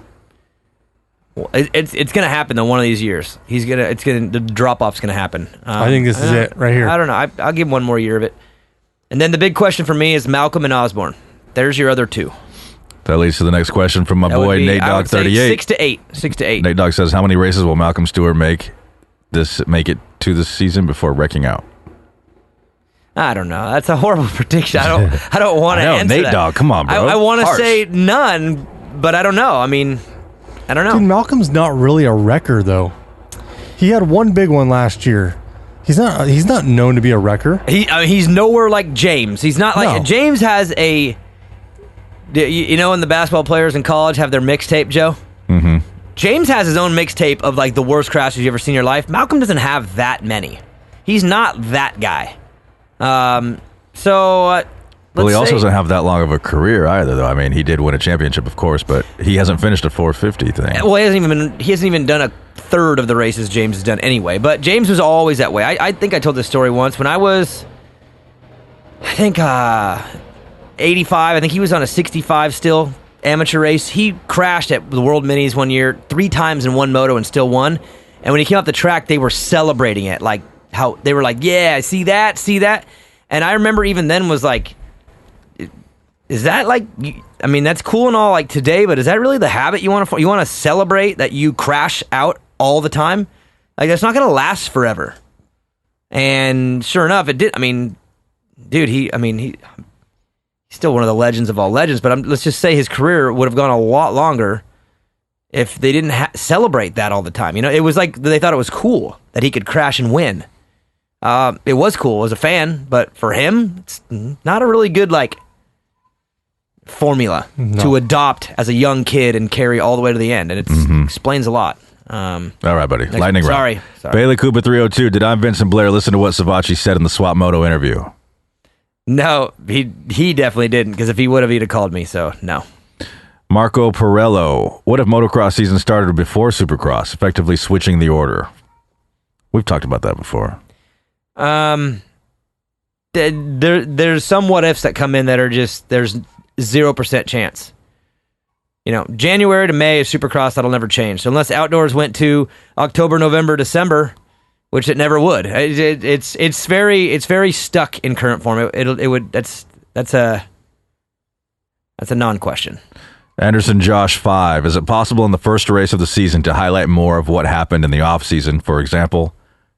It's going to happen though. One of these years, the drop off's going to happen. I think this is it right here. I don't know. I'll give him one more year of it, and then the big question for me is Malcolm and Osborne. There's your other two. That leads to the next question from my boy Nate Dogg 38. 6 to 8. 6 to 8. Nate Dogg says, "How many races will Malcolm Stewart make it to this season before wrecking out?" I don't know. That's a horrible prediction. I don't want to answer Nate that. Dogg, come on, bro. I want to say none, but I don't know. I mean, I don't know. Dude, Malcolm's not really a wrecker though. He had one big one last year. He's not known to be a wrecker. He's nowhere like James. He's not like James has a. You know when the basketball players in college have their mixtape, Joe? Mm-hmm. James has his own mixtape of like the worst crashes you've ever seen in your life. Malcolm doesn't have that many. He's not that guy. He also doesn't have that long of a career either, though. I mean, he did win a championship, of course, but he hasn't finished a 450 thing. Well, he hasn't even done a third of the races James has done anyway. But James was always that way. I think I told this story once when I was, 85. I think he was on a 65 still amateur race. He crashed at the World Minis one year 3 times in one moto and still won. And when he came off the track, they were celebrating it, like how they were like, "Yeah, see that." And I remember even then was like, "Is that like? I mean, that's cool and all like today, but is that really the habit you want to? You want to celebrate that you crash out all the time? Like that's not going to last forever." And sure enough, it did. I mean, dude, he's still one of the legends of all legends, but let's just say his career would have gone a lot longer if they didn't celebrate that all the time. You know, it was like they thought it was cool that he could crash and win. It was cool as a fan, but for him, it's not a really good like formula to adopt as a young kid and carry all the way to the end, and it explains a lot. All right, buddy. Lightning round. Sorry. Bailey Cooper 302. Did I, Vincent Blair, listen to what Sivaji said in the Swap Moto interview? No, he definitely didn't, because if he would have, he'd have called me, so no. Marco Perello. What if motocross season started before Supercross, effectively switching the order? We've talked about that before. There's some what ifs that come in that are just, there's 0% chance. You know, January to May is Supercross, that'll never change. So unless outdoors went to October, November, December, which it never would. It's very stuck in current form. That's a non-question. Anderson Josh 5. Is it possible in the first race of the season to highlight more of what happened in the off-season? For example,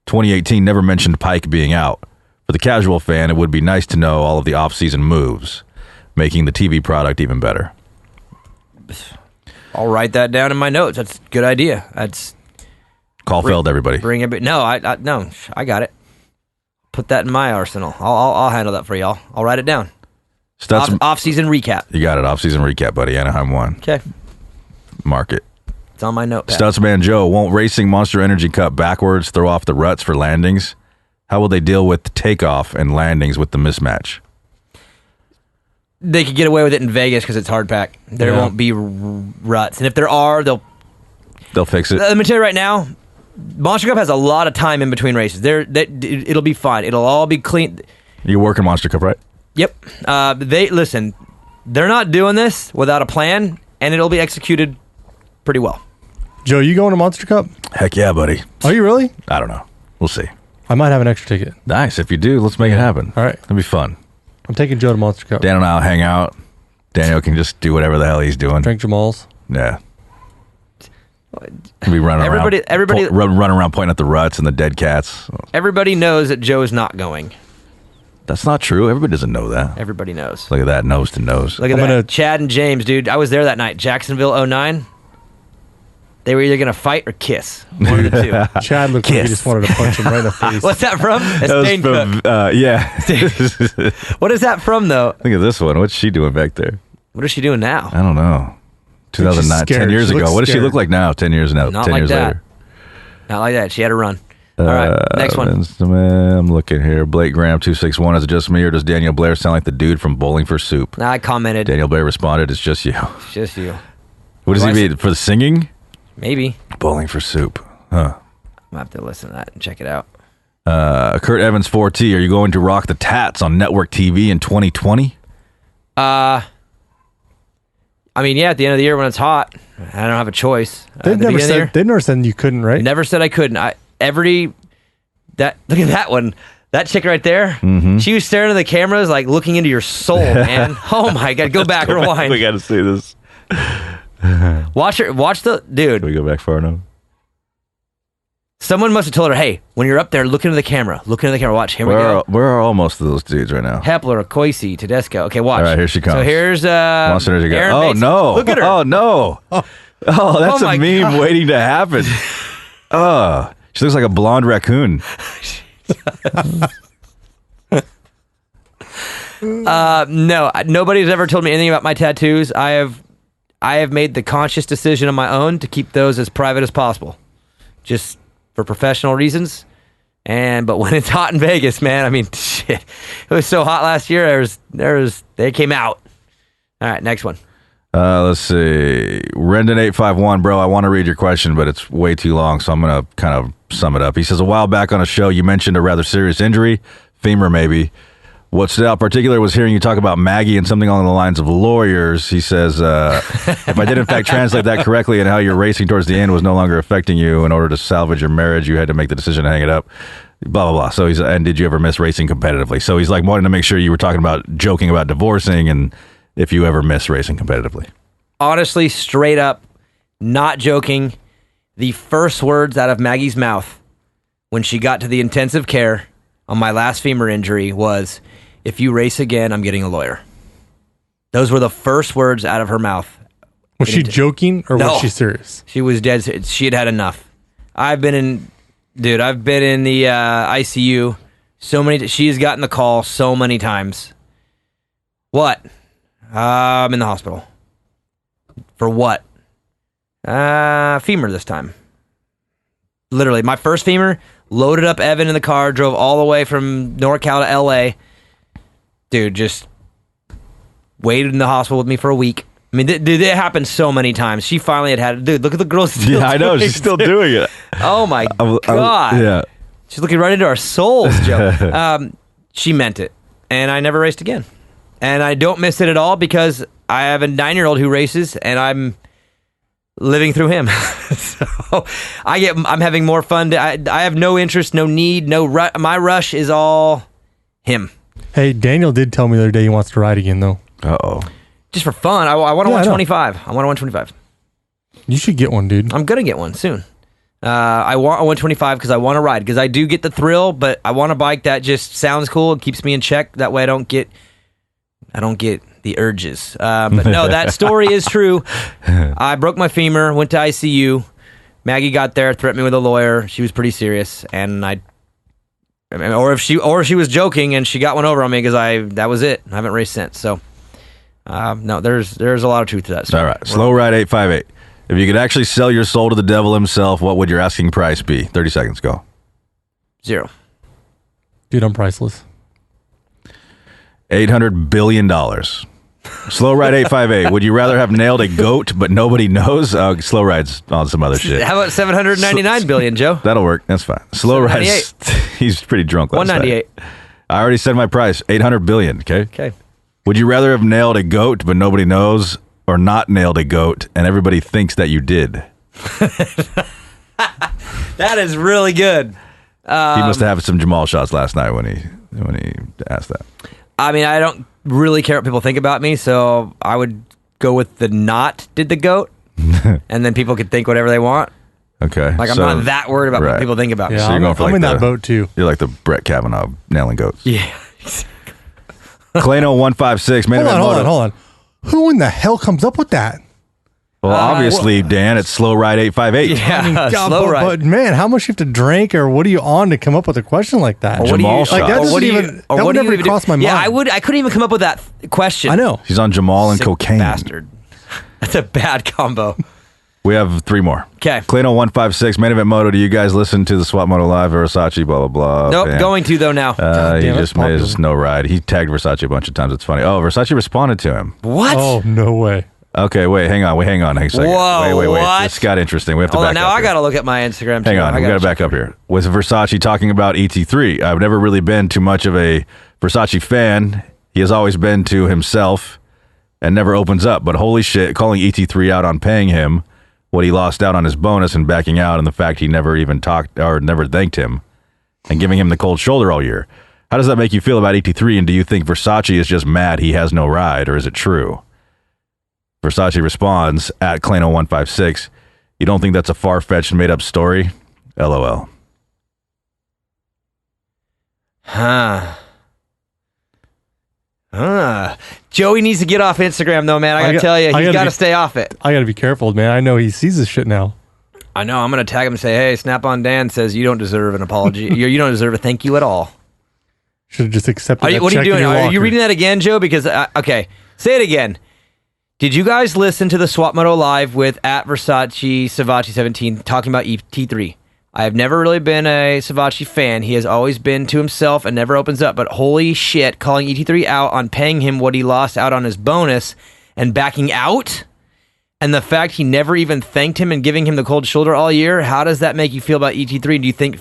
2018 never mentioned Pike being out. For the casual fan, it would be nice to know all of the off-season moves, making the TV product even better. I'll write that down in my notes. That's a good idea. That's Caulfield, everybody. Bring it. No, I got it. Put that in my arsenal. I'll handle that for y'all. I'll write it down. Off-season recap. You got it. Off-season recap, buddy. Anaheim won. Okay. Mark it. It's on my notepad. Stutzman Joe. Won't racing Monster Energy Cup backwards throw off the ruts for landings? How will they deal with takeoff and landings with the mismatch? They could get away with it in Vegas because it's hard pack. There won't be ruts. And if there are, they'll fix it. Let me tell you right now, Monster Cup has a lot of time in between races. It'll be fine. It'll all be clean. You're working Monster Cup, right? Yep. They're not doing this without a plan, and it'll be executed pretty well. Joe, you going to Monster Cup? Heck yeah, buddy. Are you really? I don't know. We'll see. I might have an extra ticket. Nice. If you do, let's make it happen. All right. It'll be fun. I'm taking Joe to Monster Cup. Dan and I will hang out. Daniel can just do whatever the hell he's doing. Drink Jamal's. Yeah. We'll be running around pointing at the ruts and the dead cats. Everybody knows that Joe is not going. That's not true. Everybody doesn't know that. Everybody knows. Look at that, nose to nose. Look at that. Chad and James, dude. I was there that night. Jacksonville 09. They were either going to fight or kiss. One of the two. Chad looked like he just wanted to punch him right in the face. What's that from? Estain Cook. Yeah. What is that from, though? Look at this one. What's she doing back there? What is she doing now? I don't know. 2009, 10 years ago. What does she look like now, 10 years now? Not 10 like years that. later? Not like that. She had a run. All right, next one. I'm looking here. Blake Graham 261. Is it just me or does Daniel Blair sound like the dude from Bowling for Soup? I commented. Daniel Blair responded, "It's just you." It's just you. What does he mean? For the singing? Maybe. Bowling for Soup. Huh. I'm going to have to listen to that and check it out. Kurt Evans 4T, are you going to rock the tats on network TV in 2020? I mean, yeah, at the end of the year when it's hot, I don't have a choice. They never said you couldn't, right? Never said I couldn't. Look at that one. That chick right there, she was staring at the cameras, like looking into your soul, man. Oh my God, go back, rewind. We got to see this. Watch the dude. Can we go back far enough? Someone must have told her, hey, when you're up there, look into the camera. Look into the camera. Watch. Here we go. Where are all most of those dudes right now? Hepler, Koisi, Tedesco. Okay, watch. All right, here she comes. So here's Monster to Aaron go. Oh, Mason. no. Look at her. Oh, no. Oh, that's a meme God. waiting to happen. She looks like a blonde raccoon. No, nobody's ever told me anything about my tattoos. I have made the conscious decision on my own to keep those as private as possible, just for professional reasons. But when it's hot in Vegas, man, I mean, shit, it was so hot last year. They came out. All right, next one. Let's see. Rendon851, bro, I want to read your question, but it's way too long, so I'm going to kind of sum it up. He says, a while back on a show, you mentioned a rather serious injury, femur maybe. What stood out particular was hearing you talk about Maggie and something along the lines of lawyers. He says, if I did in fact translate that correctly and how your racing towards the end was no longer affecting you, in order to salvage your marriage, you had to make the decision to hang it up, blah, blah, blah. So and did you ever miss racing competitively? So he's like wanting to make sure you were talking about joking about divorcing and if you ever miss racing competitively. Honestly, straight up, not joking, the first words out of Maggie's mouth when she got to the intensive care on my last femur injury was, if you race again, I'm getting a lawyer. Those were the first words out of her mouth. Was she joking or was she serious? She was dead. She had had enough. I've been in the ICU so many. She has gotten the call so many times. What? I'm in the hospital. For what? Femur this time. Literally, my first femur, loaded up Evan in the car, drove all the way from NorCal to LA. Dude, just waited in the hospital with me for a week. I mean, it happened so many times. She finally had dude, look at the girl still I know, she's still doing it. Oh my God. Yeah. She's looking right into our souls, Joe. She meant it. And I never raced again. And I don't miss it at all because I have a 9-year-old who races and I'm living through him. So I'm having more fun. I have no interest, no need, my rush is all him. Hey, Daniel did tell me the other day he wants to ride again, though. Uh-oh. Just for fun. I want a 125. I want a 125. You should get one, dude. I'm going to get one soon. I want a 125 because I want to ride. Because I do get the thrill, but I want a bike that just sounds cool and keeps me in check. That way I don't get the urges. But no, that story is true. I broke my femur, went to ICU. Maggie got there, threatened me with a lawyer. She was pretty serious, and or if she was joking and she got one over on me because that was it. I haven't raced since. So no, there's a lot of truth to that story. All right, Slow Ride 858. If you could actually sell your soul to the devil himself, what would your asking price be? 30 seconds, go. 0. Dude, I'm priceless. $800 billion. Slow Ride 858. Would you rather have nailed a goat but nobody knows? Slow Ride's on some other shit. How about 799 billion, Joe? That'll work. That's fine. Slow Ride's he's pretty drunk last 198. night. I already said my price. $800 billion. Okay. Would you rather have nailed a goat but nobody knows, or not nailed a goat and everybody thinks that you did? That is really good. He must have had some Jamal shots last night when he asked that. I mean, I don't really care what people think about me, so I would go with the not did the goat, and then people could think whatever they want. Okay. Like, I'm not that worried about what people think about me. Yeah, So you're going for I'm like in that boat too. You're like the Brett Kavanaugh nailing goats. Yeah. Clano 156. Hold on. Who in the hell comes up with that? Well, obviously, Dan, it's Slow Ride 858. Yeah, I mean, God, slow ride. but man, how much you have to drink, or what are you on to come up with a question like that? Jamal shots. Like, that Or what doesn't do you- even, or that what would do you never even cross my mind. Yeah, I couldn't even come up with that question. I know. He's on Jamal and Sick cocaine. bastard. That's a bad combo. We have 3 more. 'Kay. Clano 156. Main Event Moto. Do you guys listen to the Swap Moto Live, Versace, blah, blah, blah? Nope, Bam. going to though now. He damn, just that's made us popular. no ride. He tagged Versace a bunch of times. It's funny. Oh, Versace responded to him. What? Oh, no way. Okay, wait, hang on a second. Whoa, wait. what? This got interesting. We have to Hold back on, now up I here. got to look at my Instagram. Hang on, we got to back up here. Was Versace talking about ET3? I've never really been too much of a Versace fan. He has always been to himself and never opens up. But holy shit, calling ET3 out on paying him what he lost out on his bonus and backing out, and the fact he never even talked or never thanked him and giving him the cold shoulder all year. How does that make you feel about ET3? And do you think Versace is just mad he has no ride, or is it true? Versace responds at Clano156. You don't think that's a far-fetched made-up story? LOL. Joey needs to get off Instagram, though, man. I got to tell you, he's got to stay off it. I got to be careful, man. I know he sees this shit now. I know. I'm going to tag him and say, hey, Snap-on Dan says you don't deserve an apology. You don't deserve a thank you at all. Should have just accepted that What are you check doing? in your Are you locker. reading that again, Joe? Because, okay, say it again. Did you guys listen to the Swap Moto Live with at Versace Sivaji 17 talking about ET3? I have never really been a Sivaji fan. He has always been to himself and never opens up. But holy shit, calling ET3 out on paying him what he lost out on his bonus and backing out? And the fact he never even thanked him and giving him the cold shoulder all year? How does that make you feel about ET3? Do you think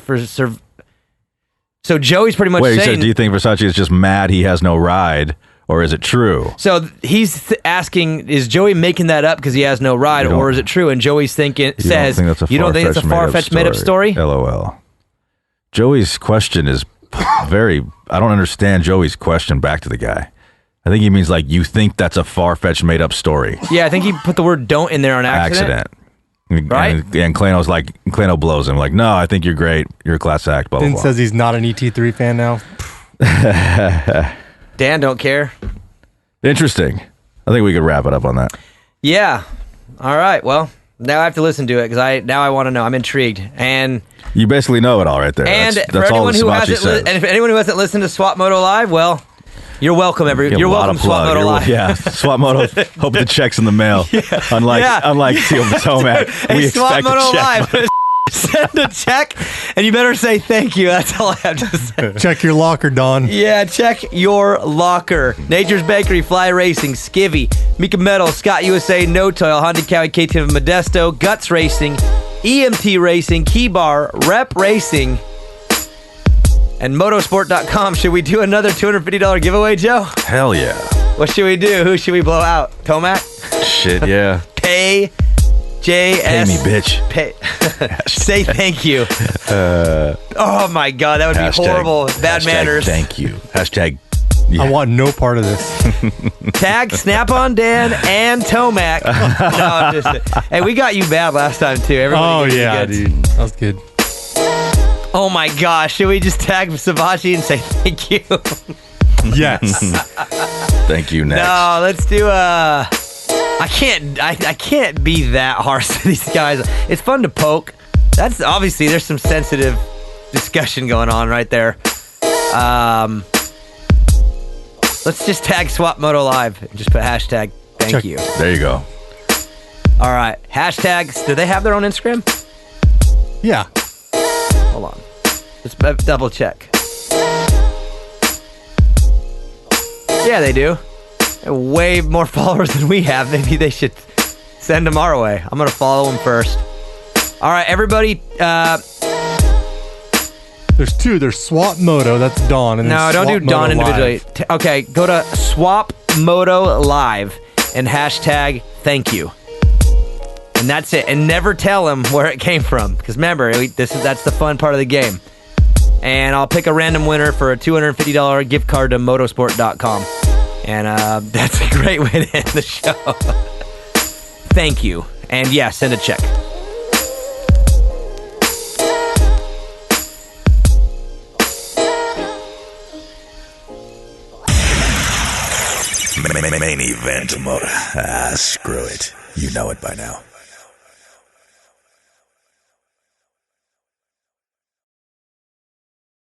So Joey's pretty much saying... do you think Versace is just mad he has no ride, or is it true? So he's asking, is Joey making that up because he has no ride, or is it true? And Joey's says, you don't think it's a far-fetched made-up story? LOL. Joey's question is very... I don't understand Joey's question back to the guy. I think he means like, you think that's a far-fetched made-up story. Yeah, I think he put the word don't in there on accident. Right? And Clano blows him like, no, I think you're great. You're a class act, blah, blah, Dan blah. says he's not an ET3 fan now. Dan don't care. Interesting. I think we could wrap it up on that. Yeah. All right. Well, now I have to listen to it because I want to know. I'm intrigued. And you basically know it all right there. And that's for all anyone who hasn't, and if anyone who hasn't listened to Swap Moto Live, well, you're welcome. You're welcome, Swap Moto Live. Yeah, Swap Moto. Hope the check's in the mail. Unlike Teal Tomac, we Swap expect Moto a check. Live. Send a check, and you better say thank you. That's all I have to say. Check your locker, Don. Yeah, check your locker. Nature's Bakery, Fly Racing, Skivvy, Mika Metal, Scott USA, No Toil, Honda Cowie, KTM of Modesto, Guts Racing, EMT Racing, Key Bar, Rep Racing, and Motosport.com. Should we do another $250 giveaway, Joe? Hell yeah. What should we do? Who should we blow out? Tomac? Shit, yeah. Pay JS. Pay me, bitch. Say thank you. Oh my God, that would be horrible. Bad manners. Thank you. Hashtag. Yeah. I want no part of this. Tag Snap-on Dan and Tomac. No, I'm just, hey, we got you bad last time too. Everybody dude. That was good. Oh my gosh, should we just tag Sivaji and say thank you? Yes. Thank you, next. No, let's do I can't be that harsh to these guys. It's fun to poke. That's obviously there's some sensitive discussion going on right there. Let's just tag Swap Moto Live and just put hashtag thank you. There you go. All right. Hashtags. Do they have their own Instagram? Yeah. Hold on. Let's double check. Yeah, they do. They're way more followers than we have. Maybe they should send them our way. I'm going to follow them first. All right, everybody. There's two. There's Swap Moto. That's Dawn. And No, don't do Dawn individually. Okay, go to Swap Moto Live and hashtag thank you. And that's it. And never tell them where it came from. Because remember, that's the fun part of the game. And I'll pick a random winner for a $250 gift card to motosport.com. And that's a great way to end the show. Thank you. And yeah, send a check. Main event motor. Screw it. You know it by now.